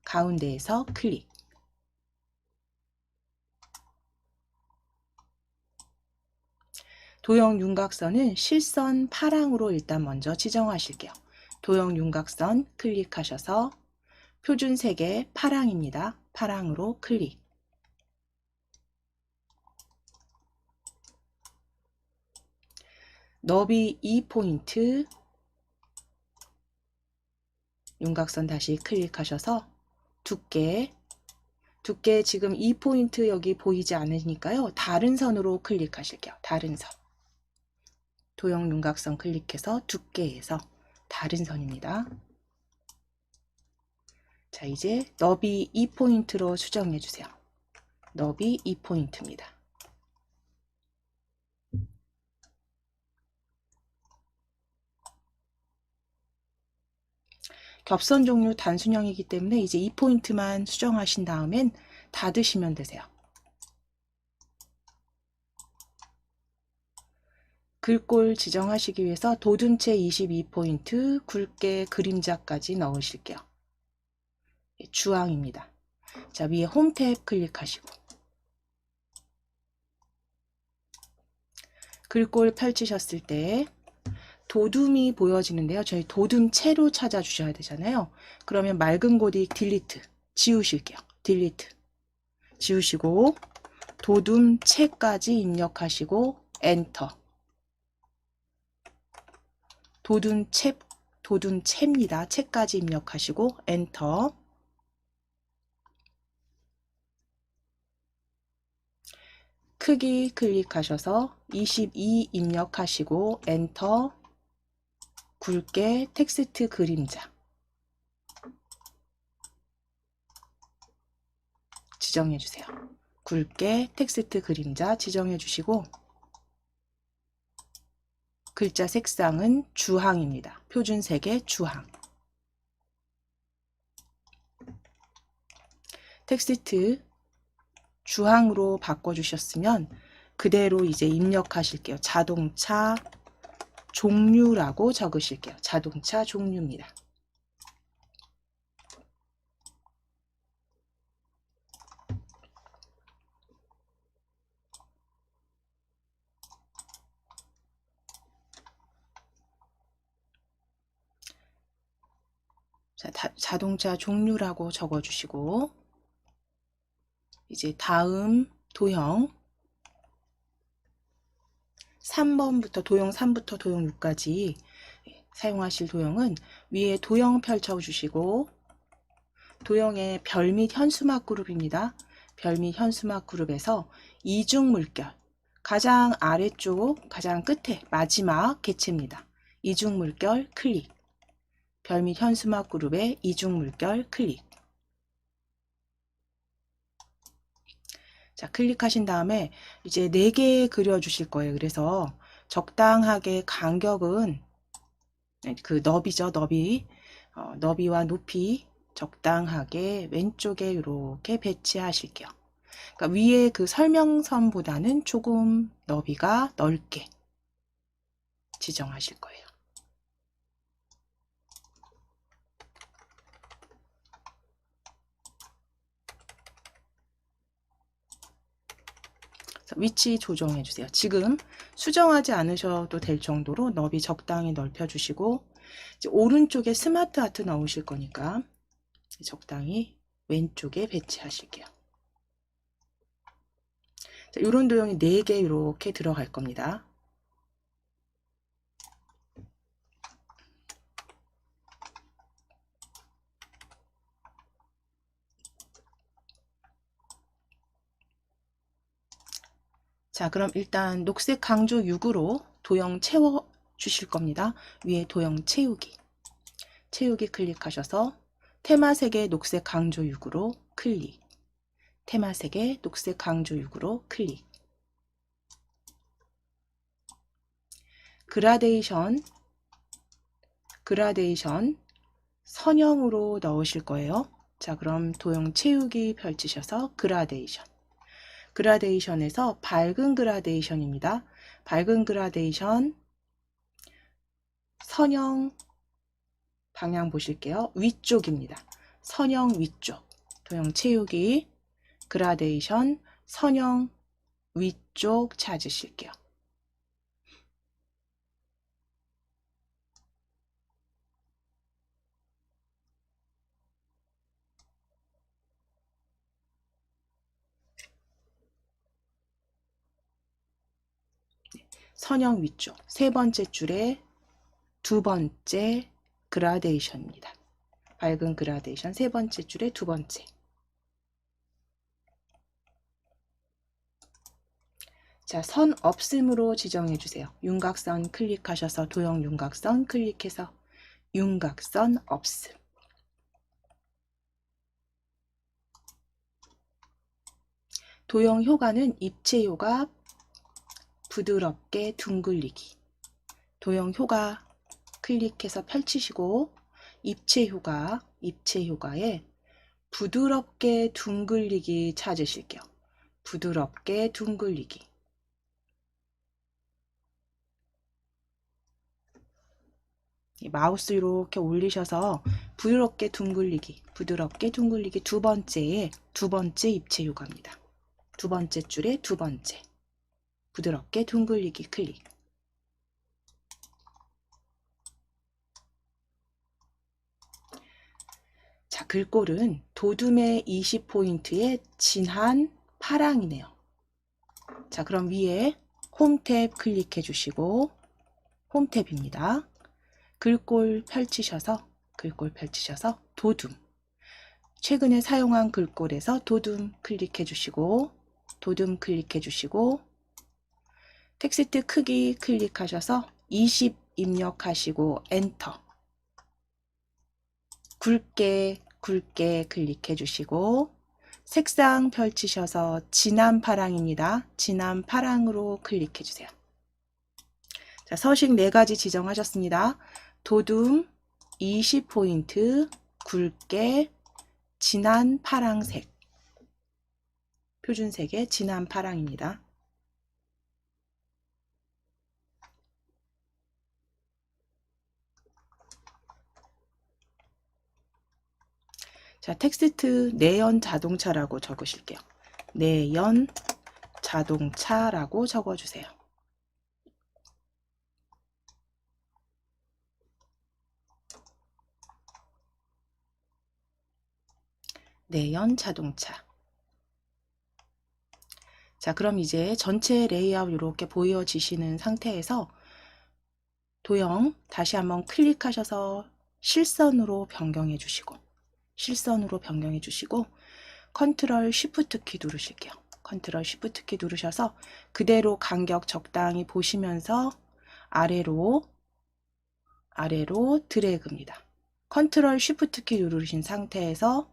가운데에서 클릭. 도형 윤곽선은 실선 파랑으로 일단 먼저 지정하실게요. 도형 윤곽선 클릭하셔서 표준색의 파랑입니다. 파랑으로 클릭. 너비 2포인트 윤곽선 다시 클릭하셔서 두께 지금 2포인트 여기 보이지 않으니까요. 다른 선으로 클릭하실게요. 다른 선. 도형 윤곽선 클릭해서 두께에서 다른 선입니다. 자, 이제 너비 2포인트로 수정해 주세요. 너비 2포인트입니다. 겹선 종류 단순형이기 때문에 이제 2포인트만 수정하신 다음엔 닫으시면 되세요. 글꼴 지정하시기 위해서 도둔체 22포인트, 굵게 그림자까지 넣으실게요. 주황입니다. 자, 위에 홈 탭 클릭하시고 글꼴 펼치셨을 때 도둠이 보여지는데요. 저희 도둠체로 찾아주셔야 되잖아요. 그러면 맑은 고딕 딜리트 지우실게요. 딜리트 지우시고 도둠체까지 입력하시고 엔터. 도둠체입니다. 체까지 입력하시고 엔터. 크기 클릭하셔서 22 입력하시고 엔터. 굵게 텍스트 그림자 지정해 주세요. 굵게 텍스트 그림자 지정해 주시고 글자 색상은 주황입니다. 표준색의 주황. 텍스트 주황으로 바꿔주셨으면 그대로 이제 입력하실게요. 자동차 종류라고 적으실게요. 자동차 종류입니다. 자, 자동차 종류라고 적어주시고 이제 다음 도형 3번부터 도형 3부터 도형 6까지 사용하실 도형은 위에 도형 펼쳐주시고 도형의 별 및 현수막 그룹입니다. 별 및 현수막 그룹에서 이중 물결 가장 아래쪽 가장 끝에 마지막 객체입니다. 이중 물결 클릭. 별 및 현수막 그룹의 이중 물결 클릭. 자, 클릭하신 다음에 이제 4개 그려 주실 거예요. 그래서 적당하게 간격은 그 너비죠, 너비. 너비와 높이 적당하게 왼쪽에 이렇게 배치하실게요. 그러니까 위에 그 설명선보다는 조금 너비가 넓게 지정하실 거예요. 위치 조정해 주세요. 지금 수정하지 않으셔도 될 정도로 너비 적당히 넓혀 주시고, 이제 오른쪽에 스마트 아트 넣으실 거니까 적당히 왼쪽에 배치하실게요. 자, 이런 도형이 4개 이렇게 들어갈 겁니다. 자, 그럼 일단 녹색 강조 6으로 도형 채워 주실 겁니다. 위에 도형 채우기. 채우기 클릭하셔서 테마색의 녹색 강조 6으로 클릭. 테마색의 녹색 강조 6으로 클릭. 그라데이션 선형으로 넣으실 거예요. 자, 그럼 도형 채우기 펼치셔서 그라데이션에서 밝은 그라데이션입니다. 밝은 그라데이션 선형 방향 보실게요. 위쪽입니다. 선형 위쪽. 도형 채우기 그라데이션 선형 위쪽 찾으실게요. 선형 위쪽 3번째 줄에 2번째 그라데이션입니다. 밝은 그라데이션 3번째 줄에 2번째. 자, 선 없음으로 지정해 주세요. 윤곽선 클릭하셔서 도형 윤곽선 클릭해서 윤곽선 없음. 도형 효과는 입체 효과 부드럽게 둥글리기. 도형 효과 클릭해서 펼치시고 입체 효과에 부드럽게 둥글리기 찾으실게요. 부드럽게 둥글리기. 마우스 이렇게 올리셔서 부드럽게 둥글리기 2번째 입체 효과입니다. 2번째 줄에 2번째 부드럽게 둥글리기 클릭. 자, 글꼴은 도둠의 20포인트의 진한 파랑이네요. 자, 그럼 위에 홈탭 클릭해 주시고 홈탭입니다. 글꼴 펼치셔서 도둠. 최근에 사용한 글꼴에서 도둠 클릭해 주시고 텍스트 크기 클릭하셔서 20 입력하시고 엔터. 굵게 클릭해 주시고 색상 펼치셔서 진한 파랑입니다. 진한 파랑으로 클릭해 주세요. 자, 서식 4가지 지정하셨습니다. 도둠 20포인트 굵게 진한 파랑색. 표준색의 진한 파랑입니다. 자, 텍스트 내연 자동차라고 적으실게요. 내연 자동차라고 적어주세요. 내연 자동차. 자, 그럼 이제 전체 레이아웃 이렇게 보여지시는 상태에서 도형 다시 한번 클릭하셔서 실선으로 변경해 주시고 컨트롤 쉬프트 키 누르실게요. 컨트롤 쉬프트 키 누르셔서 그대로 간격 적당히 보시면서 아래로 드래그입니다. 컨트롤 쉬프트 키 누르신 상태에서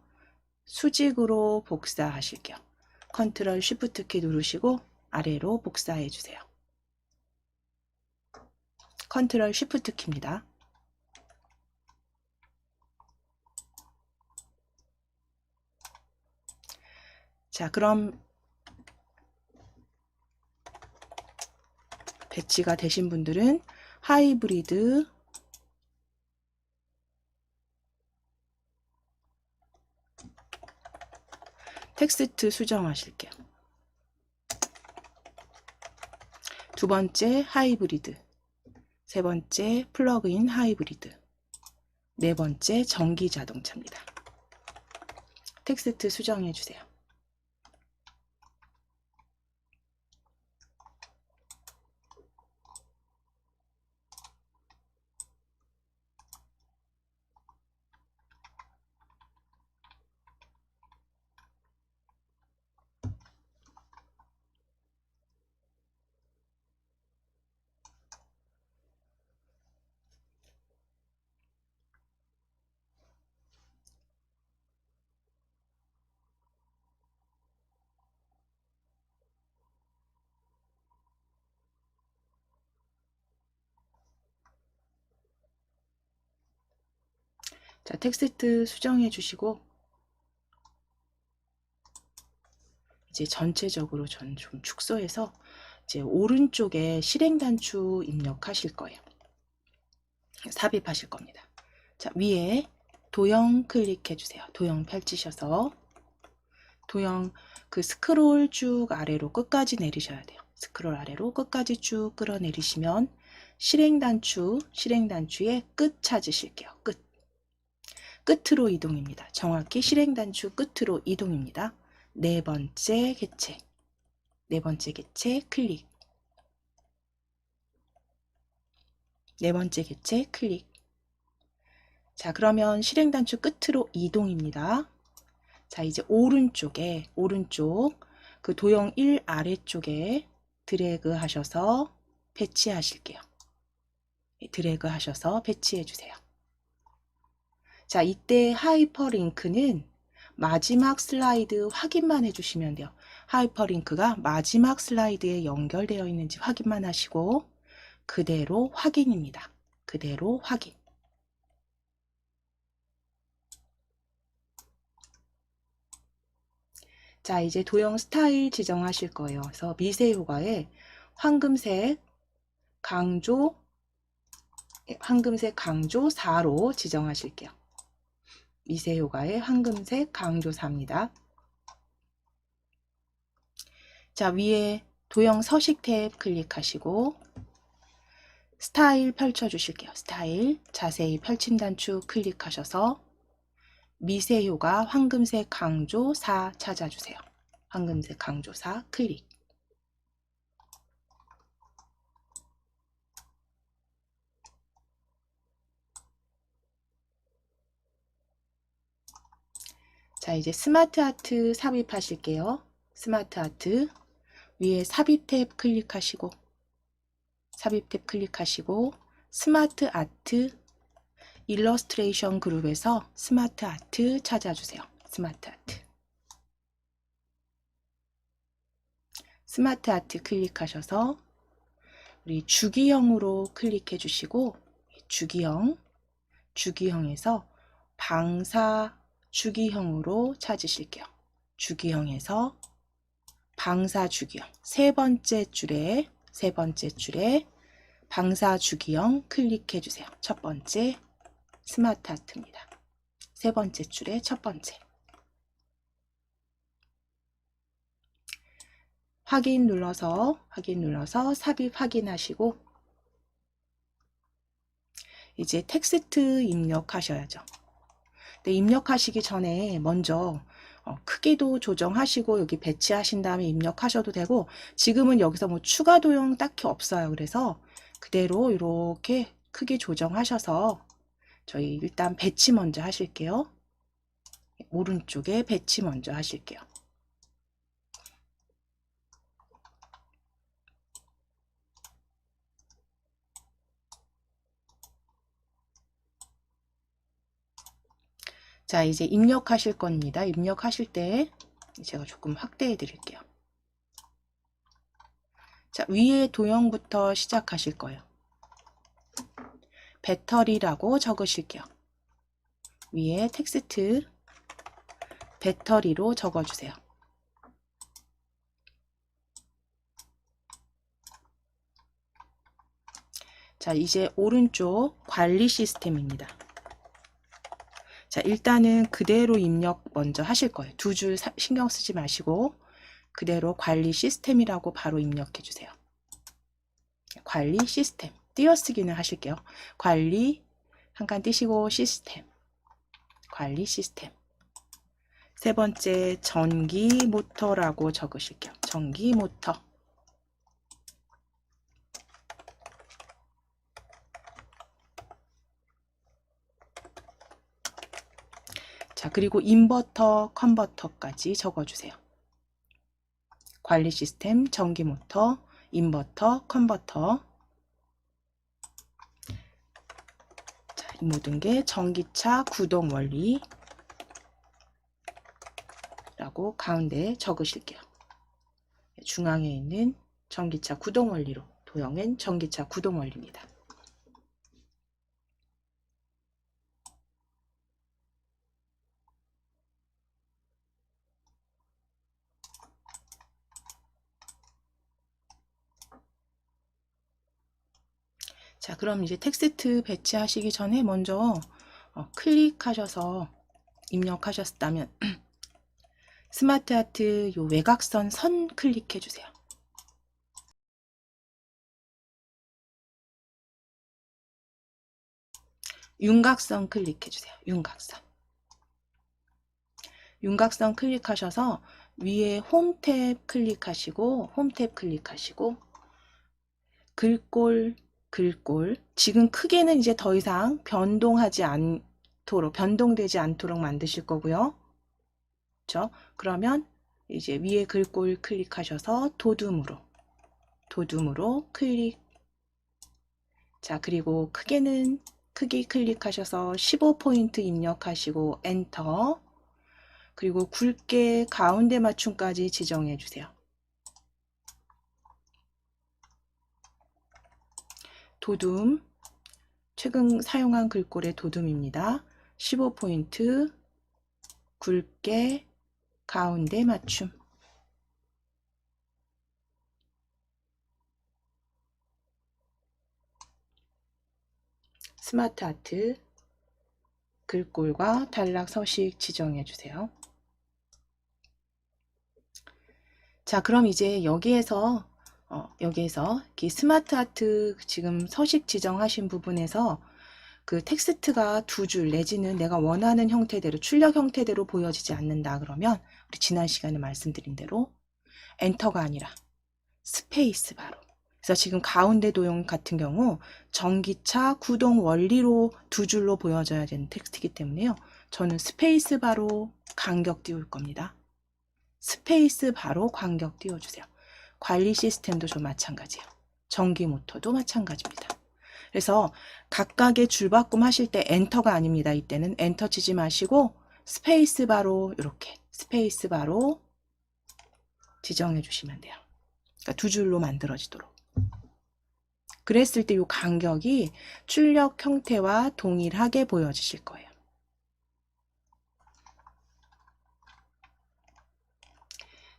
수직으로 복사하실게요. 컨트롤 쉬프트 키 누르시고 아래로 복사해 주세요. 컨트롤 쉬프트 키입니다. 자, 그럼 배치가 되신 분들은 하이브리드 텍스트 수정하실게요. 두 번째 하이브리드, 세 번째 플러그인 하이브리드, 네 번째 전기 자동차입니다. 텍스트 수정해 주세요. 자, 텍스트 수정해 주시고 이제 전체적으로 전 좀 축소해서 이제 오른쪽에 실행 단추 입력하실 거예요. 삽입하실 겁니다. 자, 위에 도형 클릭해 주세요. 도형 펼치셔서 도형 그 스크롤 쭉 아래로 끝까지 내리셔야 돼요. 스크롤 아래로 끝까지 쭉 끌어내리시면 실행 단추의 끝 찾으실게요. 끝으로 이동입니다. 정확히 실행 단추 끝으로 이동입니다. 네 번째 개체 클릭. 네 번째 개체 클릭. 자, 그러면 실행 단추 끝으로 이동입니다. 자, 이제 오른쪽 그 도형 1 아래쪽에 드래그 하셔서 배치하실게요. 드래그 하셔서 배치해 주세요. 자, 이때 하이퍼링크는 마지막 슬라이드 확인만 해주시면 돼요. 하이퍼링크가 마지막 슬라이드에 연결되어 있는지 확인만 하시고 그대로 확인입니다. 그대로 확인. 자, 이제 도형 스타일 지정하실 거예요. 그래서 미세 효과에 황금색 강조 4로 지정하실게요. 미세 효과에 황금색 강조 4입니다. 자, 위에 도형 서식 탭 클릭하시고 스타일 펼쳐 주실게요. 스타일 자세히 펼침 단추 클릭하셔서 미세 효과 황금색 강조 4 찾아주세요. 황금색 강조 4 클릭. 자, 이제 스마트 아트 삽입하실게요. 스마트 아트 위에 삽입 탭 클릭하시고 스마트 아트 일러스트레이션 그룹에서 스마트 아트 찾아주세요. 스마트 아트 클릭하셔서 우리 주기형으로 클릭해 주시고 주기형에서 방사 주기형으로 찾으실게요. 주기형에서 방사 주기형 세 번째 줄에 방사 주기형 클릭해 주세요. 첫 번째 스마트 아트입니다. 세 번째 줄에 첫 번째. 확인 눌러서 삽입 확인하시고 이제 텍스트 입력하셔야죠. 근데 입력하시기 전에 먼저 크기도 조정하시고 여기 배치하신 다음에 입력하셔도 되고 지금은 여기서 뭐 추가 도형 딱히 없어요. 그래서 그대로 이렇게 크기 조정하셔서 저희 일단 배치 먼저 하실게요. 오른쪽에 배치 먼저 하실게요. 자, 이제 입력하실 겁니다. 입력하실 때 제가 조금 확대해 드릴게요. 자, 위에 도형부터 시작하실 거예요. 배터리라고 적으실게요. 위에 텍스트 배터리로 적어주세요. 자, 이제 오른쪽 관리 시스템입니다. 자, 일단은 그대로 입력 먼저 하실 거예요. 두 줄 신경 쓰지 마시고 그대로 관리 시스템이라고 바로 입력해 주세요. 관리 시스템. 띄어쓰기는 하실게요. 관리 한 칸 띄시고 시스템. 관리 시스템. 세 번째 전기 모터라고 적으실게요. 전기 모터. 자, 그리고 인버터, 컨버터까지 적어주세요. 관리 시스템, 전기 모터, 인버터, 컨버터. 자, 이 모든 게 전기차 구동 원리 라고 가운데 적으실게요. 중앙에 있는 전기차 구동 원리로 도형은 전기차 구동 원리입니다. 자, 그럼 이제 텍스트 배치하시기 전에 먼저 클릭하셔서 입력하셨다면 스마트 아트 요 외곽선 선 클릭해 주세요. 윤곽선 클릭해 주세요. 윤곽선. 윤곽선 클릭하셔서 위에 홈 탭 클릭하시고 글꼴 지금 크게는 이제 더 이상 변동되지 않도록 만드실 거고요. 그렇죠? 그러면 이제 위에 글꼴 클릭하셔서 도둠으로 클릭. 자, 그리고 크기 클릭하셔서 15포인트 입력하시고 엔터. 그리고 굵게 가운데 맞춤까지 지정해 주세요. 도둠, 최근 사용한 글꼴의 도둠입니다. 15포인트, 굵게, 가운데 맞춤. 스마트 아트, 글꼴과 단락 서식 지정해 주세요. 자, 그럼 이제 여기에서 스마트 아트 지금 서식 지정하신 부분에서 그 텍스트가 두 줄 내지는 내가 원하는 형태대로 출력 형태대로 보여지지 않는다 그러면 우리 지난 시간에 말씀드린 대로 엔터가 아니라 스페이스 바로. 그래서 지금 가운데 도형 같은 경우 전기차 구동 원리로 두 줄로 보여져야 되는 텍스트이기 때문에요. 저는 스페이스 바로 간격 띄울 겁니다. 스페이스 바로 간격 띄워주세요. 관리 시스템도 좀 마찬가지예요. 전기 모터도 마찬가지입니다. 그래서 각각의 줄바꿈 하실 때 엔터가 아닙니다. 이때는 엔터 치지 마시고 스페이스 바로 이렇게 스페이스 바로 지정해 주시면 돼요. 그러니까 두 줄로 만들어지도록. 그랬을 때 이 간격이 출력 형태와 동일하게 보여지실 거예요.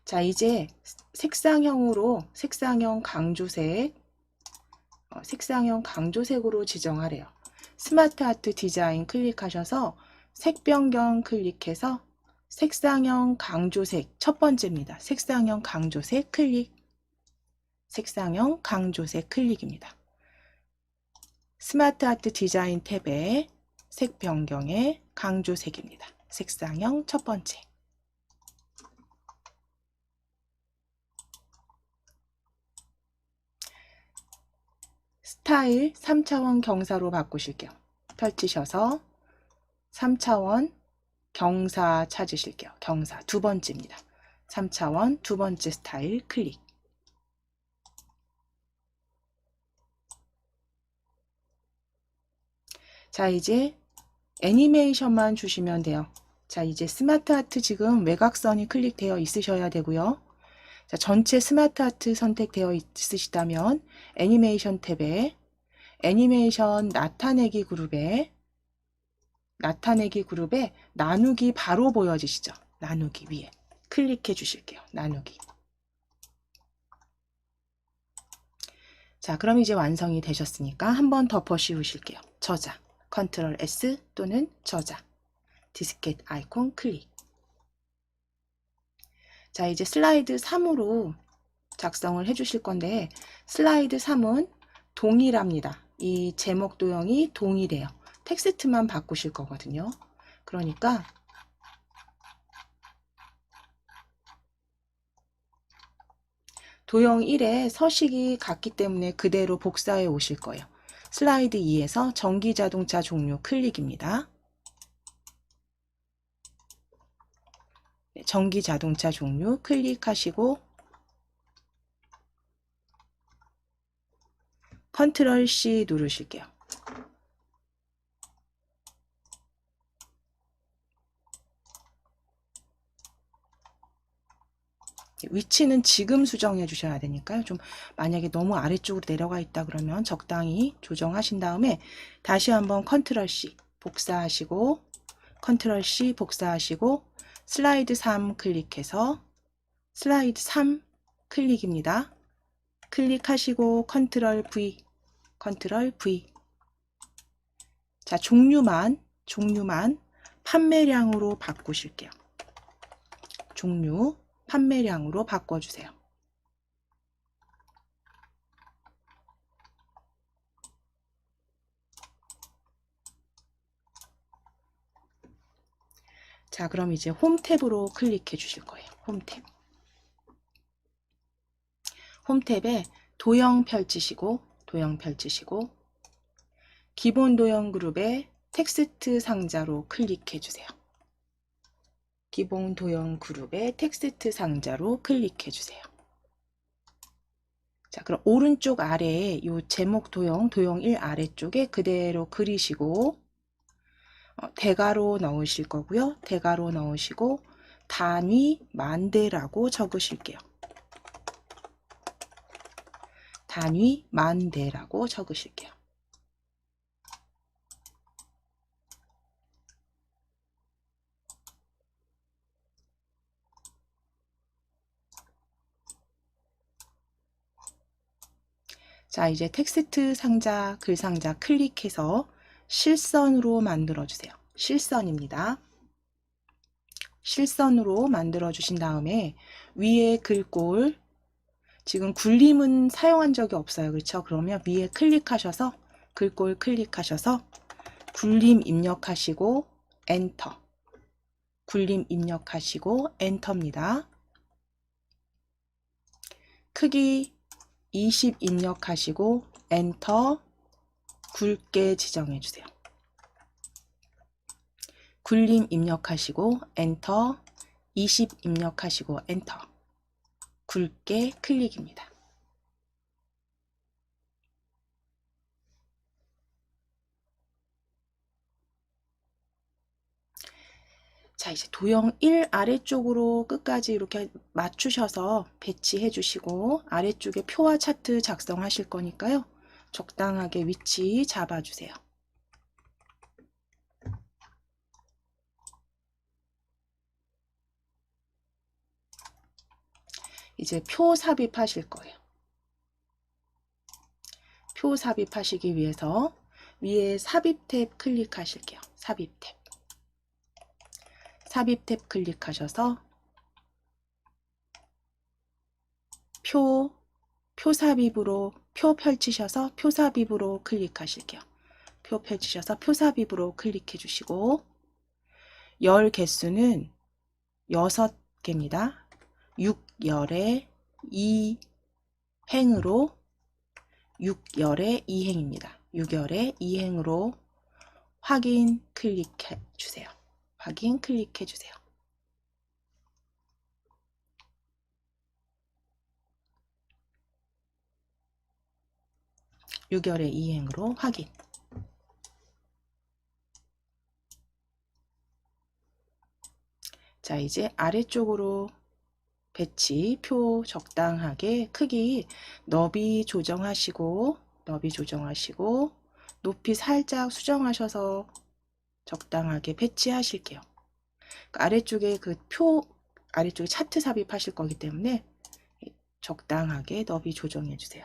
자, 이제 색상형 강조색으로 지정하래요. 스마트 아트 디자인 클릭하셔서 색 변경 클릭해서 색상형 강조색 첫 번째입니다. 색상형 강조색 클릭. 색상형 강조색 클릭입니다. 스마트 아트 디자인 탭에 색 변경의 강조색입니다. 색상형 첫 번째. 스타일 3차원 경사로 바꾸실게요. 펼치셔서 3차원 경사 찾으실게요. 경사 두 번째입니다. 3차원 두 번째 스타일 클릭. 자, 이제 애니메이션만 주시면 돼요. 자, 이제 스마트 아트 지금 외곽선이 클릭되어 있으셔야 되고요. 자, 전체 스마트 아트 선택되어 있으시다면 애니메이션 탭에 애니메이션 나타내기 그룹에 나누기 바로 보여지시죠? 나누기 위에 클릭해 주실게요. 나누기. 자, 그럼 이제 완성이 되셨으니까 한 번 덮어 씌우실게요. 저장, 컨트롤 S 또는 저장, 디스켓 아이콘 클릭. 자, 이제 슬라이드 3으로 작성을 해 주실 건데 슬라이드 3은 동일합니다. 이 제목 도형이 동일해요. 텍스트만 바꾸실 거거든요. 그러니까 도형 1에 서식이 같기 때문에 그대로 복사해 오실 거예요. 슬라이드 2에서 전기자동차 종류 클릭입니다. 네, 전기자동차 종류 클릭하시고 컨트롤 C 누르실게요. 위치는 지금 수정해 주셔야 되니까요. 좀 만약에 너무 아래쪽으로 내려가 있다 그러면 적당히 조정하신 다음에 다시 한번 컨트롤 C 복사하시고 컨트롤 C 복사하시고 슬라이드 3 클릭해서 슬라이드 3 클릭입니다. 클릭하시고 컨트롤 V 자, 종류만 판매량으로 바꾸실게요. 종류 판매량으로 바꿔주세요. 자, 그럼 이제 홈 탭으로 클릭해 주실 거예요. 홈 탭. 홈 탭에 도형 펼치시고 기본 도형 그룹에 텍스트 상자로 클릭해 주세요. 기본 도형 그룹에 텍스트 상자로 클릭해 주세요. 자, 그럼 오른쪽 아래에 이 제목 도형 1 아래쪽에 그대로 그리시고 대괄호 넣으실 거고요. 대괄호 넣으시고 단위 만대라고 적으실게요. 단위 만대라고 적으실게요. 자, 이제 텍스트 상자, 글 상자 클릭해서 실선으로 만들어 주세요. 실선입니다. 실선으로 만들어 주신 다음에 위에 글꼴 지금 굴림은 사용한 적이 없어요. 그렇죠? 그러면 위에 클릭하셔서 글꼴 클릭하셔서 굴림 입력하시고 엔터. 굴림 입력하시고 엔터입니다. 크기 20 입력하시고 엔터. 굵게 지정해 주세요. 굴림 입력하시고 엔터. 20 입력하시고 엔터. 굵게 클릭입니다. 자, 이제 도형 1 아래쪽으로 끝까지 이렇게 맞추셔서 배치해 주시고 아래쪽에 표와 차트 작성하실 거니까요. 적당하게 위치 잡아주세요. 이제 표 삽입하실 거예요. 표 삽입하시기 위해서 위에 삽입 탭 클릭하실게요. 삽입 탭. 삽입 탭 클릭하셔서 표 삽입으로 표 펼치셔서 표 삽입으로 클릭하실게요. 표 펼치셔서 표 삽입으로 클릭해 주시고 열 개수는 6개입니다. 6열의 2행으로 6열의 2행입니다. 6열의 2행으로 확인 클릭해 주세요. 확인 클릭해 주세요. 유결의 2행으로 확인. 자, 이제 아래쪽으로 배치, 표 적당하게 크기 너비 조정하시고 높이 살짝 수정하셔서 적당하게 배치하실게요. 아래쪽에 그 표 아래쪽에 차트 삽입하실 거기 때문에 적당하게 너비 조정해 주세요.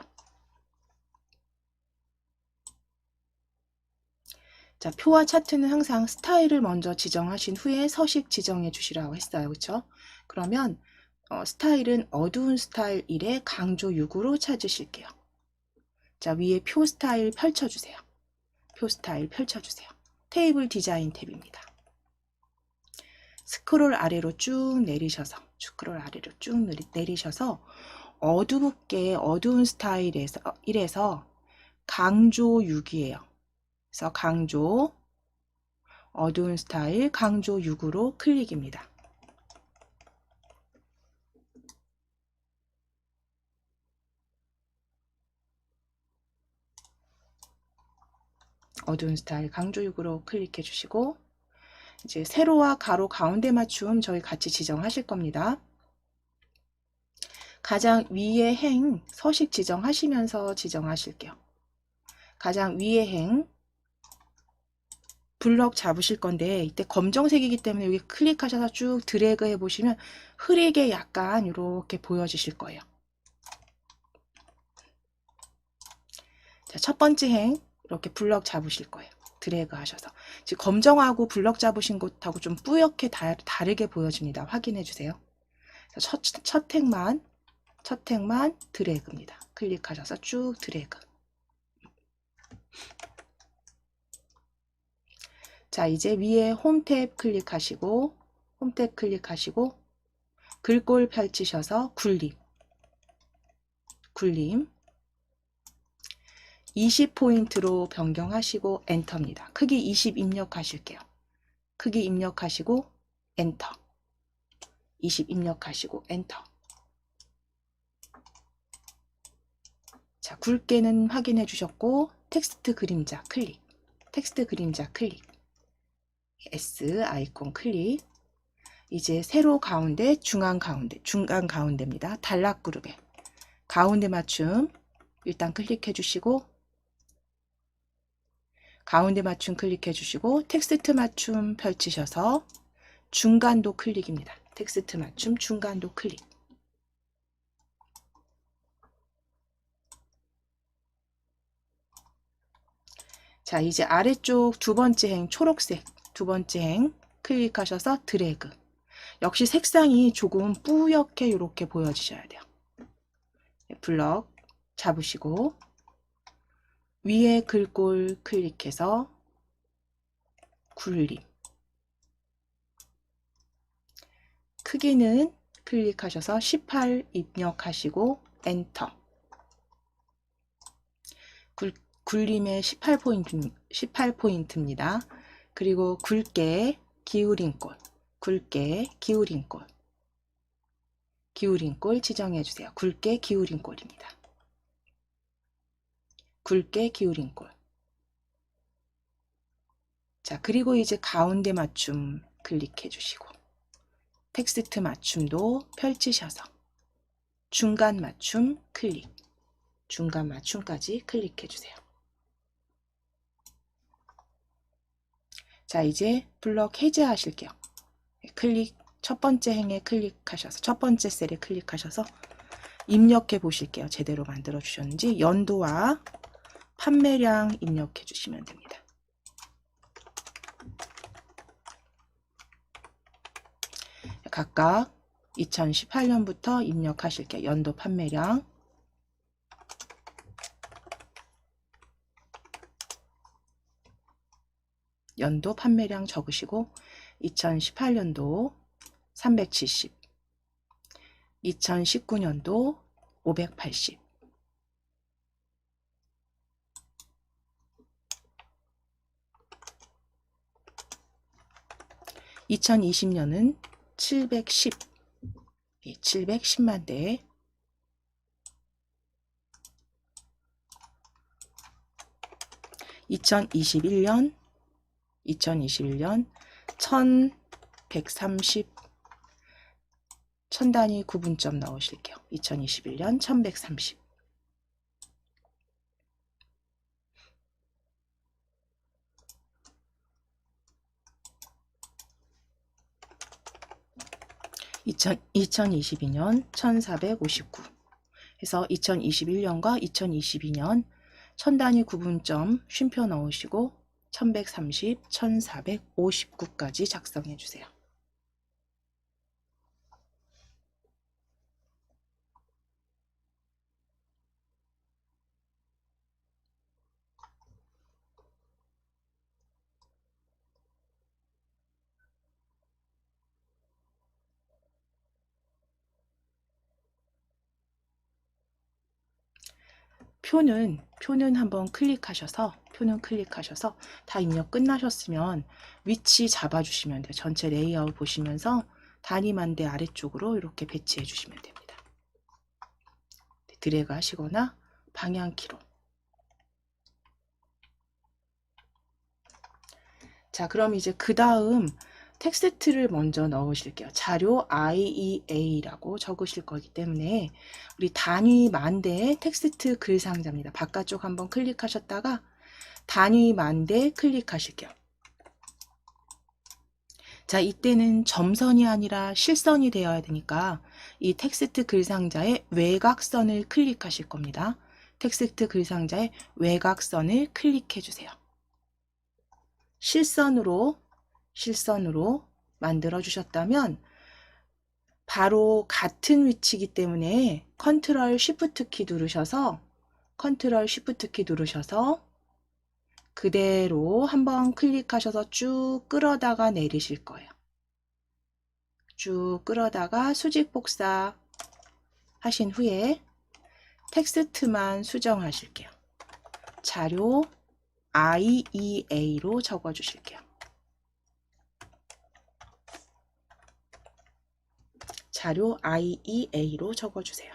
자, 표와 차트는 항상 스타일을 먼저 지정하신 후에 서식 지정해 주시라고 했어요. 그렇죠? 그러면 스타일은 어두운 스타일 1에 강조 6으로 찾으실게요. 자, 위에 표 스타일 펼쳐주세요. 표 스타일 펼쳐주세요. 테이블 디자인 탭입니다. 스크롤 아래로 쭉 내리셔서 어둡게 어두운 스타일에서 1에서 강조 6이에요. 그래서 강조 어두운 스타일 강조 6으로 클릭입니다. 어두운 스타일 강조 6으로 클릭해 주시고 이제 세로와 가로 가운데 맞춤 저희 같이 지정하실 겁니다. 가장 위에 행 서식 지정하시면서 지정하실게요. 가장 위에 행 블럭 잡으실 건데 이때 검정색이기 때문에 여기 클릭하셔서 쭉 드래그 해 보시면 흐리게 약간 이렇게 보여지실 거예요. 자, 첫 번째 행 이렇게 블럭 잡으실 거예요. 드래그 하셔서 지금 검정하고 블럭 잡으신 곳하고 좀 뿌옇게 다르게 보여집니다. 확인해 주세요. 첫 행만 드래그입니다. 클릭하셔서 쭉 드래그. 자, 이제 위에 홈 탭 클릭하시고 글꼴 펼치셔서 굴림 20포인트로 변경하시고 엔터입니다. 크기 20 입력하실게요. 크기 입력하시고 엔터 20 입력하시고 엔터. 자, 굵게는 확인해 주셨고 텍스트 그림자 클릭 S 아이콘 클릭. 이제 세로 가운데 중간 가운데입니다. 단락 그룹에 가운데 맞춤 일단 클릭해 주시고 가운데 맞춤 클릭해 주시고 텍스트 맞춤 펼치셔서 중간도 클릭입니다. 텍스트 맞춤 중간도 클릭. 자, 이제 아래쪽 두 번째 행 초록색 두 번째 행 클릭하셔서 드래그. 역시 색상이 조금 뿌옇게 이렇게 보여지셔야 돼요. 블럭 잡으시고 위에 글꼴 클릭해서 굴림. 크기는 클릭하셔서 18 입력하시고 엔터. 굴림의 18포인트입니다. 그리고 굵게 기울인 꼴 지정해 주세요. 굵게 기울인 꼴입니다. 굵게 기울인 꼴. 자, 그리고 이제 가운데 맞춤 클릭해 주시고 텍스트 맞춤도 펼치셔서 중간 맞춤 클릭. 중간 맞춤까지 클릭해 주세요. 자, 이제 블럭 해제하실게요. 첫 번째 행에 클릭하셔서 첫 번째 셀에 클릭하셔서 입력해 보실게요. 제대로 만들어 주셨는지 연도와 판매량 입력해 주시면 됩니다. 각각 2018년부터 입력하실게요. 연도 판매량. 연도 판매량 적으시고 2018년도 370, 2019년도 580, 2020년은 710, 710만 대, 2021년 1130 천 단위 구분점 넣으실게요. 2021년 1130. (2022년) 1459 해서 2021년과 2022년 천 단위 구분점 쉼표 넣으시고 1130, 1459까지 작성해 주세요. 표는 한번 클릭하셔서 다 입력 끝나셨으면 위치 잡아주시면 돼요. 전체 레이아웃 보시면서 단위만대 아래쪽으로 이렇게 배치해 주시면 됩니다. 드래그 하시거나 방향키로. 자, 그럼 이제 그 다음 텍스트를 먼저 넣으실게요. 자료 IEA라고 적으실 거기 때문에 우리 단위 만대 텍스트 글 상자입니다. 바깥쪽 한번 클릭하셨다가 단위 만대 클릭하실게요. 자, 이때는 점선이 아니라 실선이 되어야 되니까 이 텍스트 글 상자의 외곽선을 클릭하실 겁니다. 텍스트 글 상자의 외곽선을 클릭해 주세요. 실선으로 만들어 주셨다면 바로 같은 위치이기 때문에 컨트롤 쉬프트 키 누르셔서 그대로 한번 클릭하셔서 쭉 끌어다가 내리실 거예요. 쭉 끌어다가 수직 복사 하신 후에 텍스트만 수정하실게요. 자료 IEA로 적어 주실게요. 자료 IEA로 적어주세요.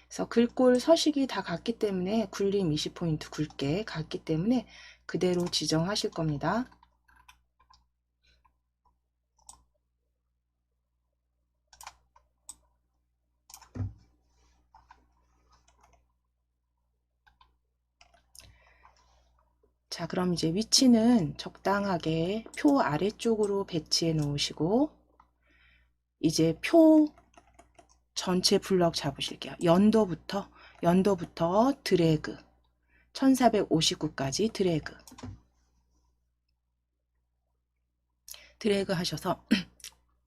그래서 글꼴 서식이 다 같기 때문에 굴림 20포인트 굵게 같기 때문에 그대로 지정하실 겁니다. 자, 그럼 이제 위치는 적당하게 표 아래쪽으로 배치해 놓으시고 이제 표 전체 블럭 잡으실게요. 연도부터 드래그 1459까지 드래그 하셔서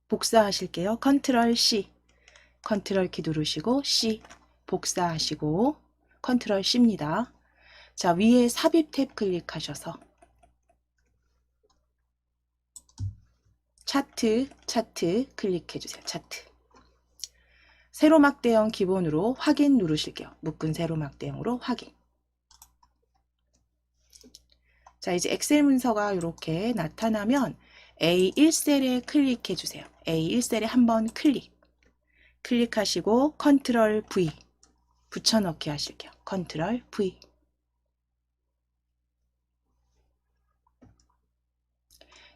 복사하실게요. 컨트롤 C, 컨트롤 키 누르시고 C 복사하시고 컨트롤 C입니다. 자, 위에 삽입 탭 클릭하셔서 차트 클릭해 주세요. 차트. 세로막대형 기본으로 확인 누르실게요. 묶은 세로막대형으로 확인. 자, 이제 엑셀 문서가 이렇게 나타나면 A1셀에 클릭해 주세요. A1셀에 한번 클릭하시고 컨트롤 V 붙여넣기 하실게요. 컨트롤 V.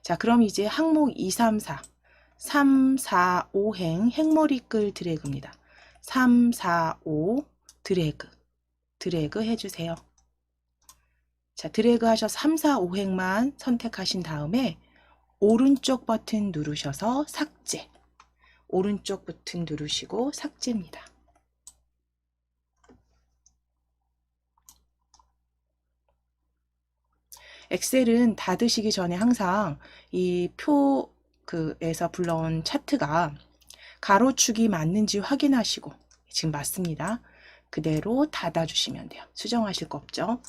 자, 그럼 이제 항목 2, 3, 4 5행 행머리끌 드래그입니다. 3, 4, 5 드래그 해주세요. 자, 드래그 하셔서 3, 4, 5행만 선택하신 다음에 오른쪽 버튼 누르셔서 삭제. 오른쪽 버튼 누르시고 삭제입니다. 엑셀은 닫으시기 전에 항상 이 표에서 불러온 차트가 가로축이 맞는지 확인하시고 지금 맞습니다. 그대로 닫아주시면 돼요. 수정하실 거 없죠?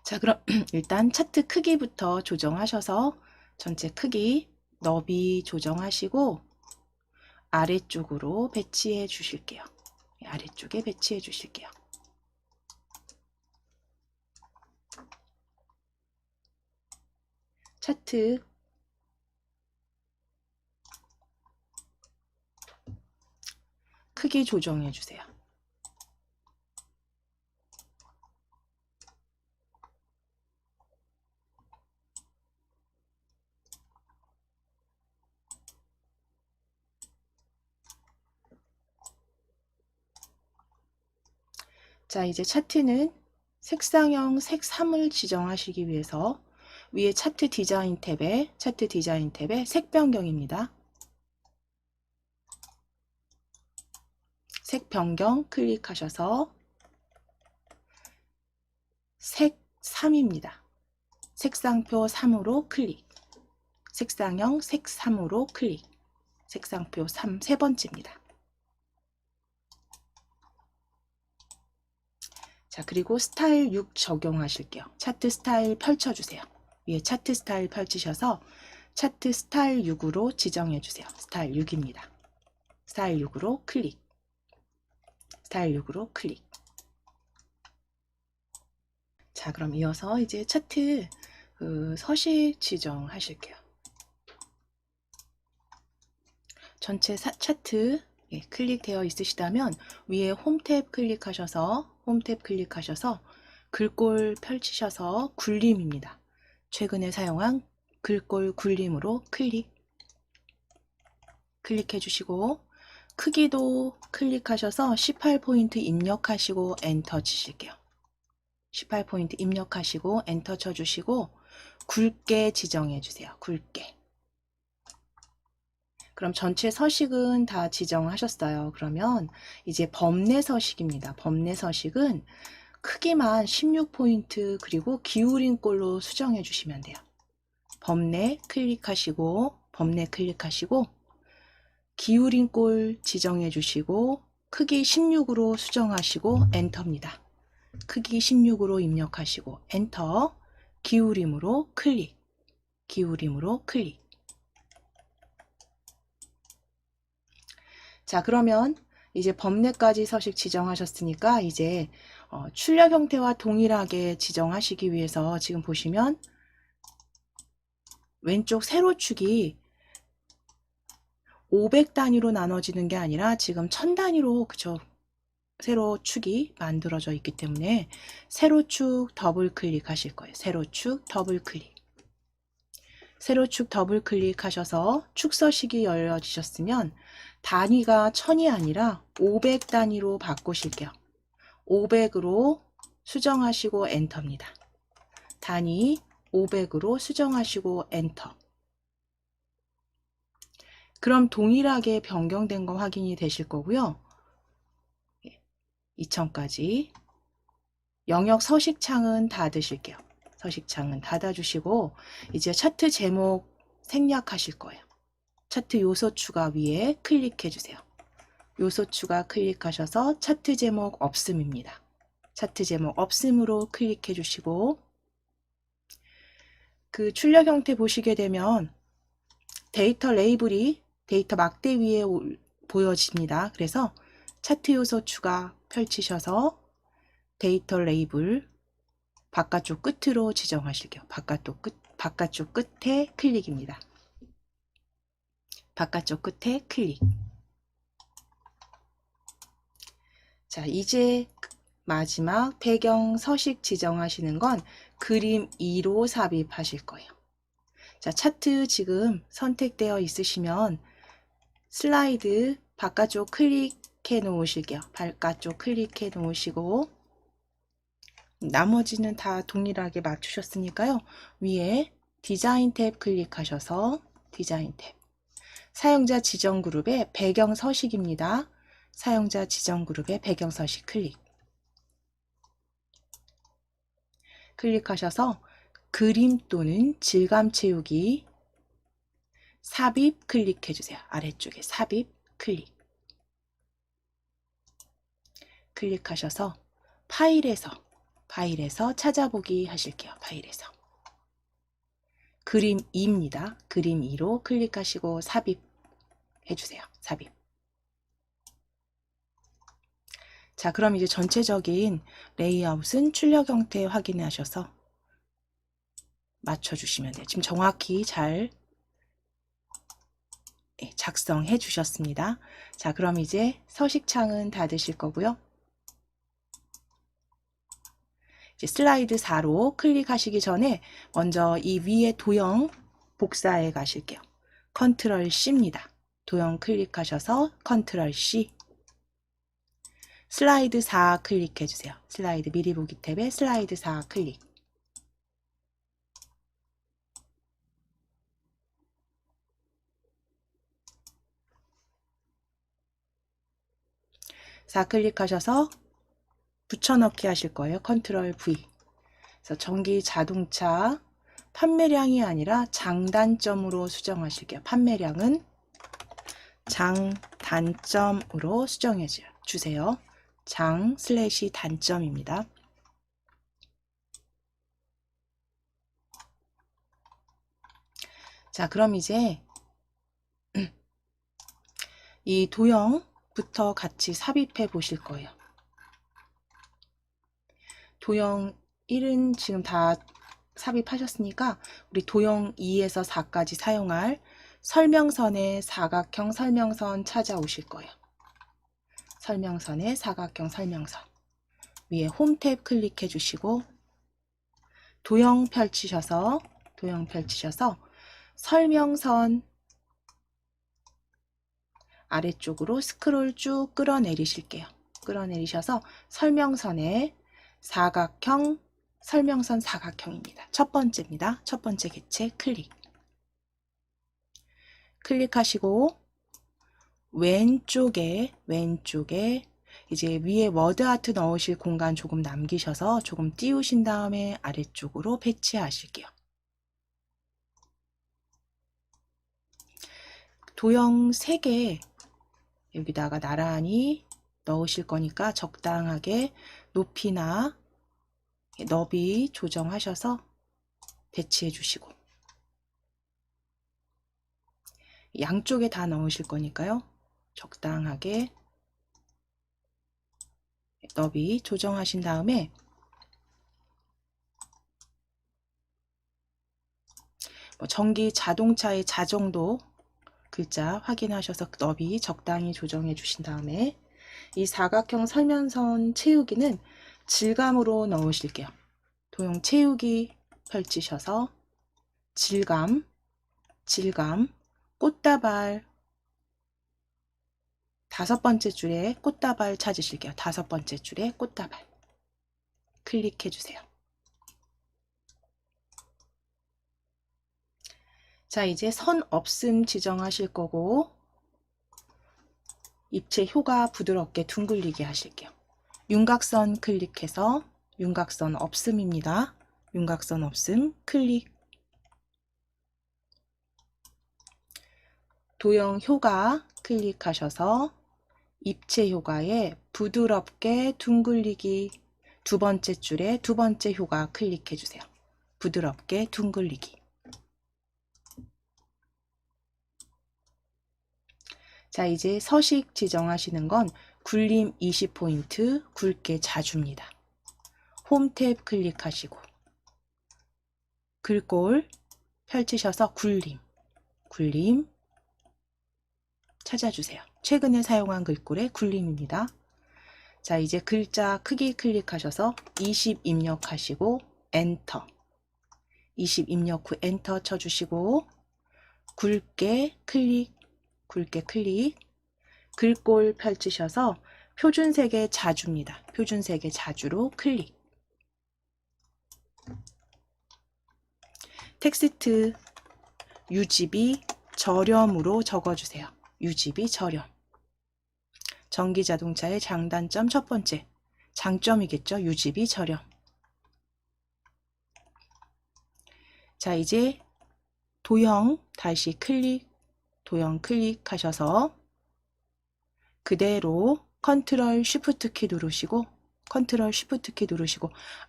자, 그럼 일단 차트 크기부터 조정하셔서 전체 크기, 너비 조정하시고 아래쪽으로 배치해 주실게요. 아래쪽에 배치해 주실게요. 차트 크기 조정해 주세요. 자, 이제 차트는 색상형 색3을 지정하시기 위해서 위에 차트 디자인 탭에 색 변경입니다. 색 변경 클릭하셔서 색 3입니다. 색상표 3으로 클릭. 색상형 색 3으로 클릭. 색상표 3 세 번째입니다. 자, 그리고 스타일 6 적용하실게요. 차트 스타일 펼쳐주세요. 위에 차트 스타일 펼치셔서 차트 스타일 6으로 지정해 주세요. 스타일 6입니다. 스타일 6으로 클릭. 스타일 6으로 클릭. 자, 그럼 이어서 이제 차트 서식 지정하실게요. 전체 차트 클릭되어 있으시다면 위에 홈 탭 클릭하셔서 글꼴 펼치셔서 굴림입니다. 최근에 사용한 글꼴 굴림으로 클릭해 주시고 크기도 클릭하셔서 18포인트 입력하시고 엔터 치실게요. 18포인트 입력하시고 엔터 쳐주시고 굵게 지정해 주세요. 굵게. 그럼 전체 서식은 다 지정하셨어요. 그러면 이제 범례 서식입니다. 범례 서식은 크기만 16포인트 그리고 기울인 꼴로 수정해 주시면 돼요. 범례 클릭하시고 기울인 꼴 지정해 주시고 크기 16으로 수정하시고 엔터입니다. 크기 16으로 입력하시고 엔터. 기울임으로 클릭. 자, 그러면 이제 범례까지 서식 지정하셨으니까 이제 출력 형태와 동일하게 지정하시기 위해서 지금 보시면 왼쪽 세로축이 500단위로 나눠지는 게 아니라 지금 1000단위로 그쵸? 세로축이 만들어져 있기 때문에 세로축 더블 클릭하실 거예요. 세로축 더블 클릭 하셔서 축서식이 열려지셨으면 단위가 1000이 아니라 500단위로 바꾸실게요. 500으로 수정하시고 엔터입니다. 단위 500으로 수정하시고 엔터. 그럼 동일하게 변경된 거 확인이 되실 거고요. 2000까지 영역 서식창은 닫으실게요. 서식창은 닫아주시고 이제 차트 제목 생략하실 거예요. 차트 요소 추가 위에 클릭해 주세요. 요소 추가 클릭하셔서 차트 제목 없음입니다. 차트 제목 없음으로 클릭해 주시고 그 출력 형태 보시게 되면 데이터 레이블이 데이터 막대 위에 보여집니다. 그래서 차트 요소 추가 펼치셔서 데이터 레이블 바깥쪽 끝으로 지정하실게요. 바깥쪽 끝에 클릭입니다. 바깥쪽 끝에 클릭. 자, 이제 마지막 배경 서식 지정하시는 건 그림 2로 삽입하실 거예요. 자, 차트 지금 선택되어 있으시면 슬라이드 바깥쪽 클릭해 놓으실게요. 바깥쪽 클릭해 놓으시고 나머지는 다 동일하게 맞추셨으니까요. 위에 디자인 탭 클릭하셔서 디자인 탭. 사용자 지정 그룹의 배경 서식입니다. 사용자 지정 그룹의 배경 서식 클릭하셔서 그림 또는 질감 채우기 삽입 클릭해 주세요. 아래쪽에 삽입 클릭하셔서 파일에서 찾아보기 하실게요. 파일에서 그림 2입니다. 그림 2로 클릭하시고 삽입 해주세요. 삽입. 자, 그럼 이제 전체적인 레이아웃은 출력 형태 확인하셔서 맞춰주시면 돼요. 지금 정확히 잘 작성해 주셨습니다. 자, 그럼 이제 서식창은 닫으실 거고요. 이제 슬라이드 4로 클릭하시기 전에 먼저 이 위에 도형 복사해 가실게요. 컨트롤 C입니다. 도형 클릭하셔서 컨트롤 C. 슬라이드 4 클릭해 주세요. 슬라이드 미리 보기 탭에 슬라이드 4 클릭. 클릭하셔서 붙여넣기 하실 거예요. 컨트롤 V. 그래서 전기 자동차 판매량이 아니라 장단점으로 수정하실게요. 판매량은 장단점으로 수정해 주세요. 장/단점입니다. 자, 그럼 이제 이 도형부터 같이 삽입해 보실 거예요. 도형 1은 지금 다 삽입하셨으니까 우리 도형 2에서 4까지 사용할 설명선의 사각형 설명선 찾아오실 거예요. 설명선의 사각형 설명선. 위에 홈 탭 클릭해 주시고 도형 펼치셔서 설명선 아래쪽으로 스크롤 쭉 끌어내리실게요. 끌어내리셔서 설명선의 사각형 설명선 사각형입니다. 첫 번째입니다. 첫 번째 객체 클릭하시고 왼쪽에 이제 위에 워드 아트 넣으실 공간 조금 남기셔서 조금 띄우신 다음에 아래쪽으로 배치하실게요. 도형 3개 여기다가 나란히 넣으실 거니까 적당하게 높이나 너비 조정하셔서 배치해 주시고 양쪽에 다 넣으실 거니까요. 적당하게 너비 조정하신 다음에 전기 자동차의 자 정도 글자 확인하셔서 너비 적당히 조정해 주신 다음에 이 사각형 설명선 채우기는 질감으로 넣으실게요. 도형 채우기 펼치셔서 질감, 꽃다발 5번째 줄에 꽃다발 찾으실게요. 5번째 줄에 꽃다발 클릭해 주세요. 자, 이제 선 없음 지정하실 거고 입체 효과 부드럽게 둥글리게 하실게요. 윤곽선 클릭해서 윤곽선 없음입니다. 윤곽선 없음 클릭. 도형 효과 클릭하셔서 입체 효과에 부드럽게 둥글리기 2번째 줄에 2번째 효과 클릭해 주세요. 부드럽게 둥글리기. 자, 이제 서식 지정하시는 건 굴림 20포인트 굵게 자주입니다. 홈 탭 클릭하시고 글꼴 펼치셔서 굴림 찾아주세요. 최근에 사용한 글꼴의 굴림입니다. 자, 이제 글자 크기 클릭하셔서 20 입력하시고 엔터 20 입력 후 엔터 쳐주시고 굵게 클릭 글꼴 펼치셔서 표준색의 자주입니다. 표준색의 자주로 클릭. 텍스트 유지비 저렴으로 적어주세요. 유지비 저렴. 전기자동차의 장단점 첫 번째. 장점이겠죠. 유지비 저렴. 자, 이제 도형 다시 도형 클릭하셔서 그대로 컨트롤 쉬프트 키 누르시고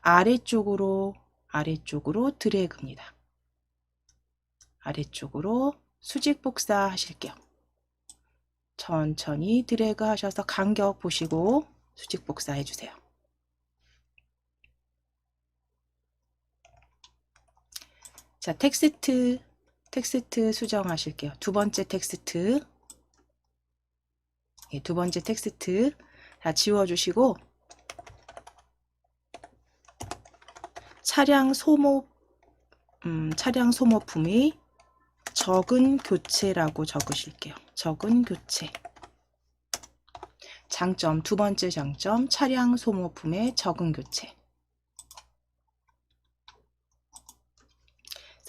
아래쪽으로 드래그입니다. 아래쪽으로 수직 복사 하실게요. 천천히 드래그 하셔서 간격 보시고 수직 복사해 주세요. 자, 텍스트 텍스트 수정하실게요. 두 번째 텍스트. 예, 두 번째 텍스트 다 지워주시고 차량 소모품의 적은 교체라고 적으실게요. 적은 교체. 장점, 두 번째 장점, 차량 소모품의 적은 교체.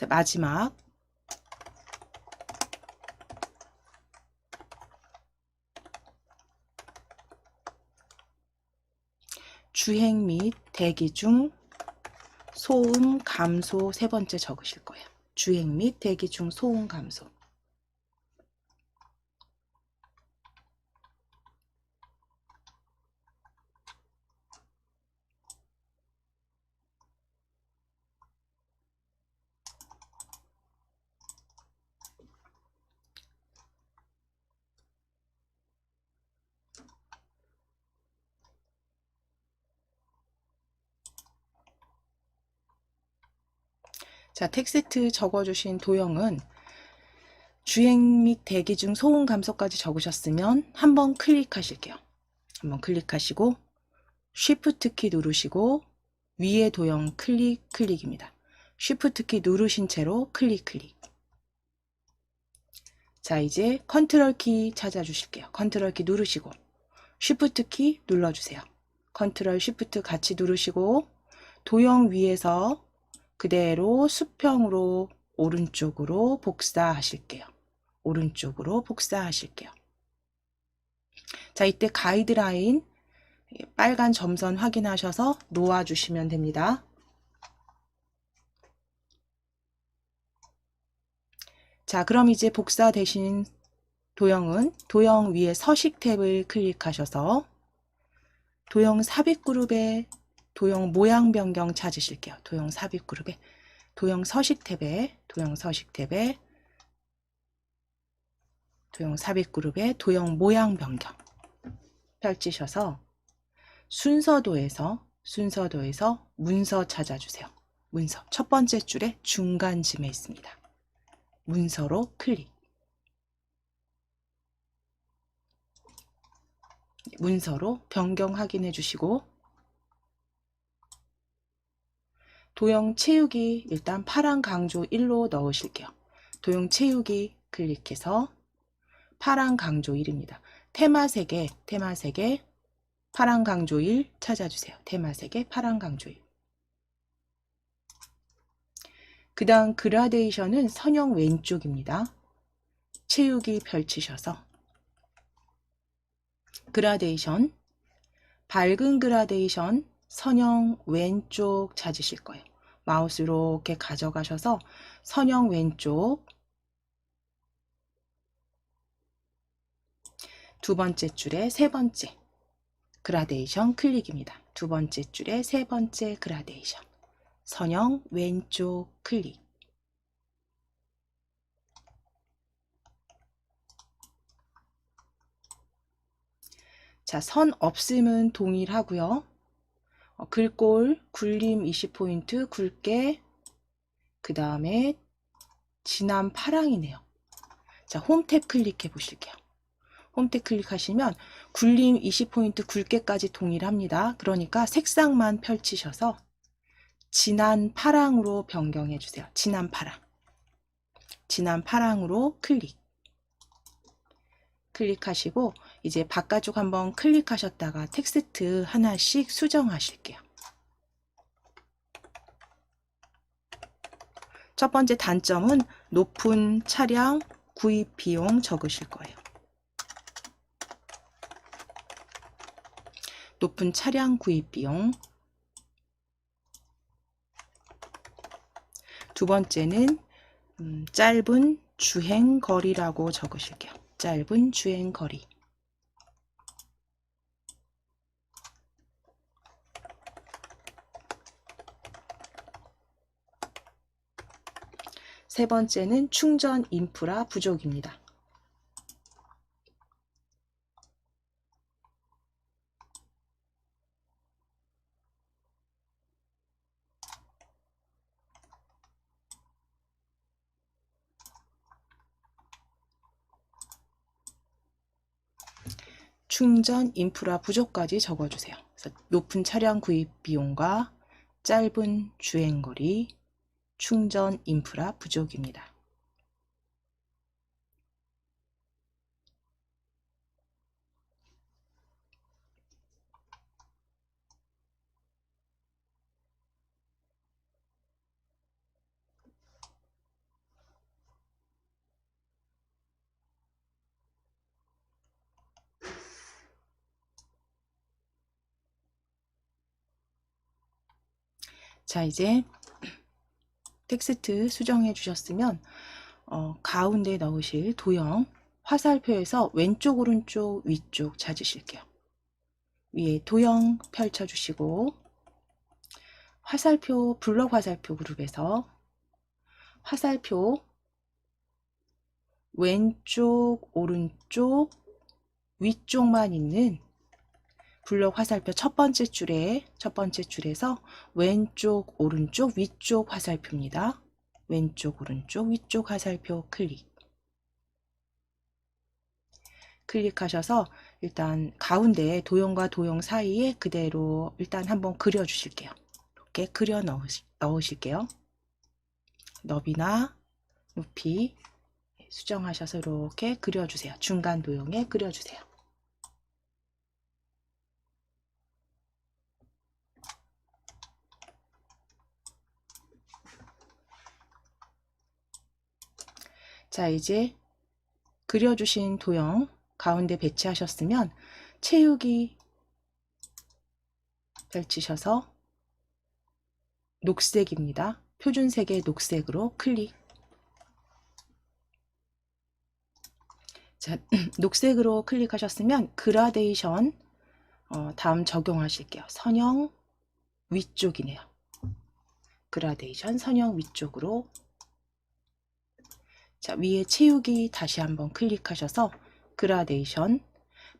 마지막 주행 및 대기 중 소음 감소 세 번째 적으실 거예요. 주행 및 대기 중 소음 감소. 자, 텍스트 적어주신 도형은 주행 및 대기 중 소음 감소까지 적으셨으면 한번 클릭하실게요. 한번 클릭하시고 Shift 키 누르시고 위에 도형 클릭입니다. Shift 키 누르신 채로 클릭. 자, 이제 컨트롤 키 찾아주실게요. 컨트롤 키 누르시고 Shift 키 눌러주세요. 컨트롤 Shift 같이 누르시고 도형 위에서 그대로 수평으로 오른쪽으로 복사하실게요. 오른쪽으로 복사하실게요. 자, 이때 가이드라인 빨간 점선 확인하셔서 놓아주시면 됩니다. 자, 그럼 이제 복사되신 도형은 도형 위에 서식 탭을 클릭하셔서 도형 삽입 그룹에 도형 모양 변경 찾으실게요. 도형 삽입 그룹에 도형 서식 탭에 도형 삽입 그룹에 도형 모양 변경 펼치셔서 순서도에서 문서 찾아주세요. 문서 첫 번째 줄의 중간쯤에 있습니다. 문서로 클릭. 문서로 변경 확인해 주시고 도형 채우기 일단 파란 강조 1로 넣으실게요. 도형 채우기 클릭해서 파란 강조 1입니다. 테마색에 파란 강조 1 찾아주세요. 테마색에 파란 강조 1. 그 다음 그라데이션은 선형 왼쪽입니다. 채우기 펼치셔서 그라데이션, 밝은 그라데이션 선형 왼쪽 찾으실 거예요. 마우스 이렇게 가져가셔서 선형 왼쪽 두 번째 줄에 세 번째 그라데이션 클릭입니다. 두 번째 줄에 세 번째 그라데이션 선형 왼쪽 클릭. 자, 선 없음은 동일하고요. 글꼴 굴림 20포인트 굵게 그 다음에 진한 파랑이네요. 자, 홈 탭 클릭해 보실게요. 홈 탭 클릭하시면 굴림 20포인트 굵게까지 동일합니다. 그러니까 색상만 펼치셔서 진한 파랑으로 변경해 주세요. 진한 파랑으로 클릭하시고 이제 바깥쪽 한번 클릭하셨다가 텍스트 하나씩 수정하실게요. 첫 번째 단점은 높은 차량 구입 비용 적으실 거예요. 높은 차량 구입 비용. 두 번째는 짧은 주행 거리라고 적으실게요. 짧은 주행 거리. 세 번째는 충전 인프라 부족입니다. 충전 인프라 부족까지 적어주세요. 그래서 높은 차량 구입 비용과 짧은 주행거리, 충전 인프라 부족입니다. 자, 이제 텍스트 수정해 주셨으면 가운데 넣으실 도형 화살표에서 왼쪽, 오른쪽, 위쪽 찾으실게요. 위에 도형 펼쳐주시고 화살표, 블럭 화살표 그룹에서 화살표 왼쪽, 오른쪽, 위쪽만 있는 블럭 화살표 첫 번째 줄에서 왼쪽, 오른쪽, 위쪽 화살표입니다. 왼쪽, 오른쪽, 위쪽 화살표 클릭하셔서 일단 가운데 도형과 도형 사이에 그대로 일단 한번 그려 주실게요. 이렇게 그려 넣으실게요. 너비나 높이 수정하셔서 이렇게 그려주세요. 중간 도형에 그려주세요. 자, 이제 그려주신 도형 가운데 배치하셨으면 채우기 펼치셔서 녹색입니다. 표준색의 녹색으로 클릭. 자, 녹색으로 클릭하셨으면 그라데이션 다음 적용하실게요. 선형 위쪽이네요. 그라데이션 선형 위쪽으로. 자, 위에 채우기 다시 한번 클릭하셔서 그라데이션,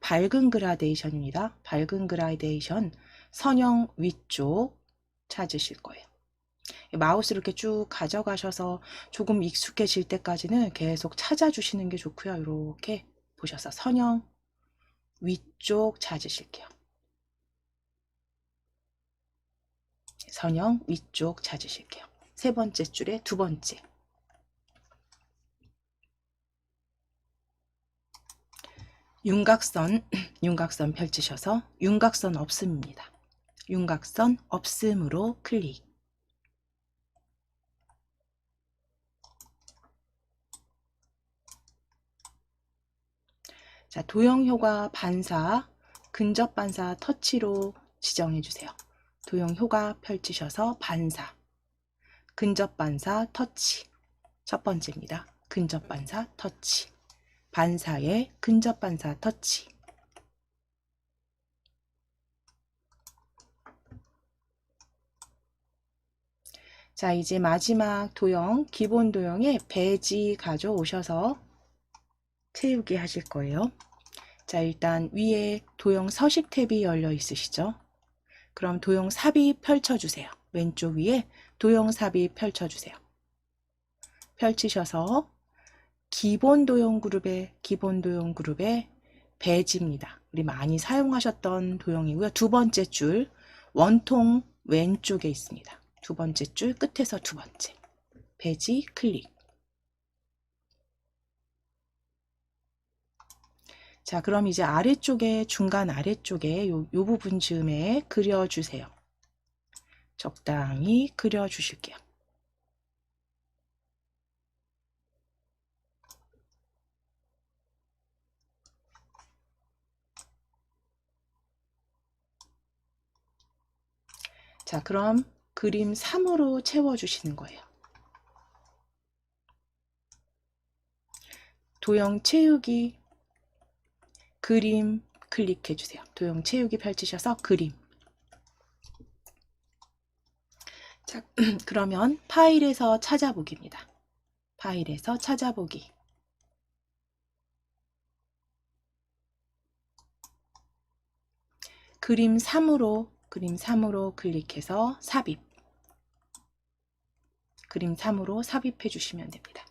밝은 그라데이션입니다. 밝은 그라데이션 선형 위쪽 찾으실 거예요. 마우스를 이렇게 쭉 가져가셔서 조금 익숙해질 때까지는 계속 찾아주시는 게 좋고요. 이렇게 보셔서 선형 위쪽 찾으실게요. 선형 위쪽 찾으실게요. 세 번째 줄에 두 번째. 윤곽선 펼치셔서 윤곽선 없음입니다. 윤곽선 없음으로 클릭. 자, 도형 효과 반사, 근접 반사 터치로 지정해 주세요. 도형 효과 펼치셔서 반사, 근접 반사 터치. 첫 번째입니다. 근접 반사 터치. 반사의 근접 반사 터치. 자, 이제 마지막 도형, 기본 도형에 배지 가져오셔서 채우기 하실 거예요. 자, 일단 위에 도형 서식 탭이 열려 있으시죠? 그럼 도형 삽입 펼쳐주세요. 왼쪽 위에 도형 삽입 펼쳐주세요. 펼치셔서 기본 도형 그룹의 배지입니다. 우리 많이 사용하셨던 도형이고요. 두 번째 줄 원통 왼쪽에 있습니다. 두 번째 줄 끝에서 두 번째 배지 클릭. 자, 그럼 이제 아래쪽에 중간 아래쪽에 요 부분 즈음에 그려주세요. 적당히 그려주실게요. 자, 그럼 그림 3으로 채워주시는 거예요. 도형 채우기, 그림 클릭해주세요. 도형 채우기 펼치셔서 그림. 자, 그러면 파일에서 찾아보기입니다. 파일에서 찾아보기. 그림 3으로 클릭해서 삽입. 그림 3으로 삽입해 주시면 됩니다.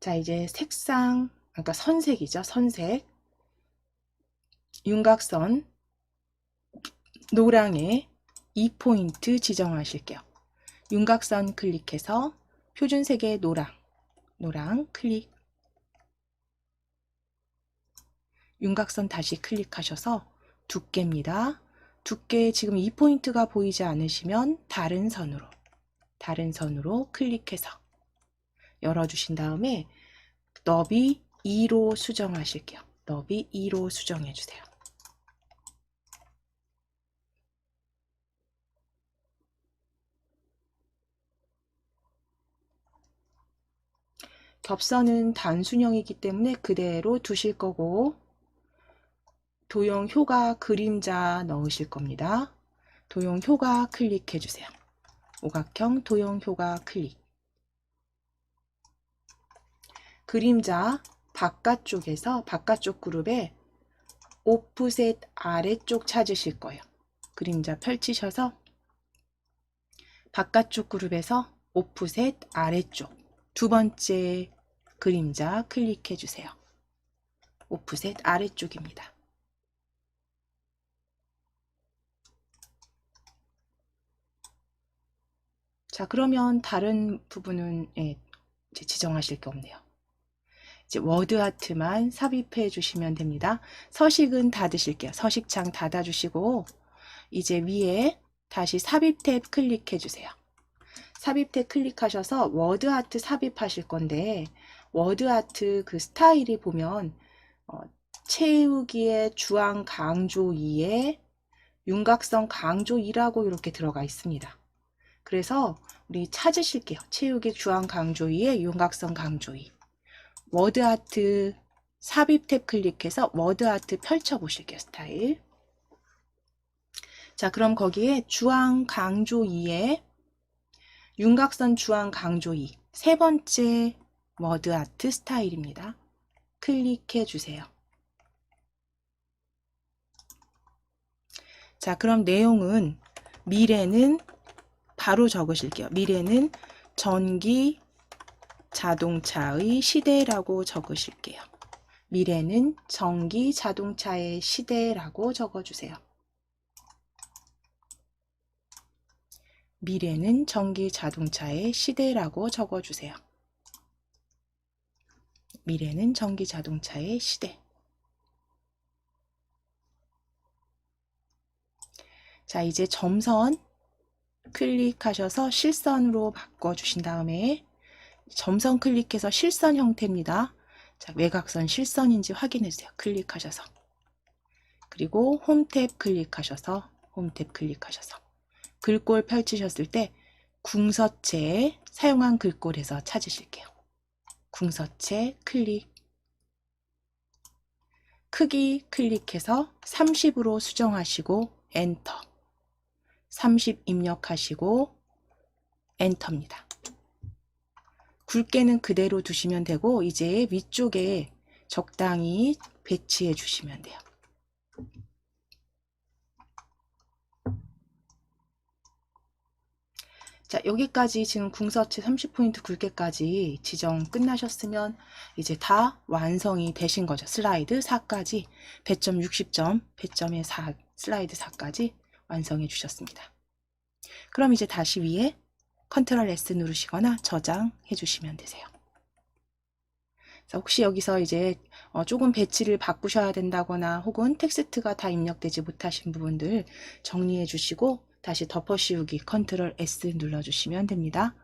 자, 이제 색상 그러니까 선색이죠. 선색. 윤곽선 노랑에 2포인트 지정하실게요. 윤곽선 클릭해서 표준색의 노랑 클릭. 윤곽선 다시 클릭하셔서 두께입니다. 두께 지금 2포인트가 보이지 않으시면 다른 선으로 클릭해서 열어주신 다음에 너비 2로 수정하실게요. 너비 2로 수정해 주세요. 겹선은 단순형이기 때문에 그대로 두실 거고, 도형 효과 그림자 넣으실 겁니다. 도형 효과 클릭해 주세요. 오각형 도형 효과 클릭. 그림자 바깥쪽에서 바깥쪽 그룹에 오프셋 아래쪽 찾으실 거예요. 그림자 펼치셔서 바깥쪽 그룹에서 오프셋 아래쪽 두 번째 그림자 클릭해 주세요. 오프셋 아래쪽입니다. 자, 그러면 다른 부분은 이제 지정하실 게 없네요. 이제 워드 아트만 삽입해 주시면 됩니다. 서식은 닫으실게요. 서식창 닫아주시고 이제 위에 다시 삽입 탭 클릭해 주세요. 삽입 탭 클릭하셔서 워드 아트 삽입하실 건데, 워드 아트 그 스타일이 보면 채우기의 주황 강조 2에 윤곽선 강조 2라고 이렇게 들어가 있습니다. 그래서 우리 찾으실게요. 채우기 주황 강조 2에 윤곽선 강조 2. 워드 아트 삽입 탭 클릭해서 워드 아트 펼쳐 보실게요. 스타일. 자, 그럼 거기에 주황 강조 2에 윤곽선 주황 강조 2 세 번째 워드 아트 스타일입니다. 클릭해 주세요. 자, 그럼 내용은 미래는 바로 적으실게요. 미래는 전기 자동차의 시대라고 적으실게요. 미래는 전기 자동차의 시대라고 적어주세요. 미래는 전기 자동차의 시대라고 적어주세요. 미래는 전기 자동차의 시대. 자, 이제 점선 클릭하셔서 실선으로 바꿔주신 다음에 점선 클릭해서 실선 형태입니다. 자, 외곽선 실선인지 확인해 주세요. 클릭하셔서. 그리고 홈 탭 클릭하셔서 글꼴 펼치셨을 때 궁서체 사용한 글꼴에서 찾으실게요. 궁서체 클릭. 크기 클릭해서 30으로 수정하시고 엔터. 30 입력하시고 엔터입니다. 굵게는 그대로 두시면 되고 이제 위쪽에 적당히 배치해 주시면 돼요. 자, 여기까지 지금 궁서체 30포인트 굵게까지 지정 끝나셨으면 이제 다 완성이 되신 거죠. 슬라이드 4까지 배점 60점, 배점의 4, 슬라이드 4까지 완성해 주셨습니다. 그럼 이제 다시 위에 컨트롤 S 누르시거나 저장해 주시면 되세요. 자, 혹시 여기서 이제 조금 배치를 바꾸셔야 된다거나 혹은 텍스트가 다 입력되지 못하신 부분들 정리해 주시고 다시 덮어 씌우기 컨트롤 S 눌러주시면 됩니다.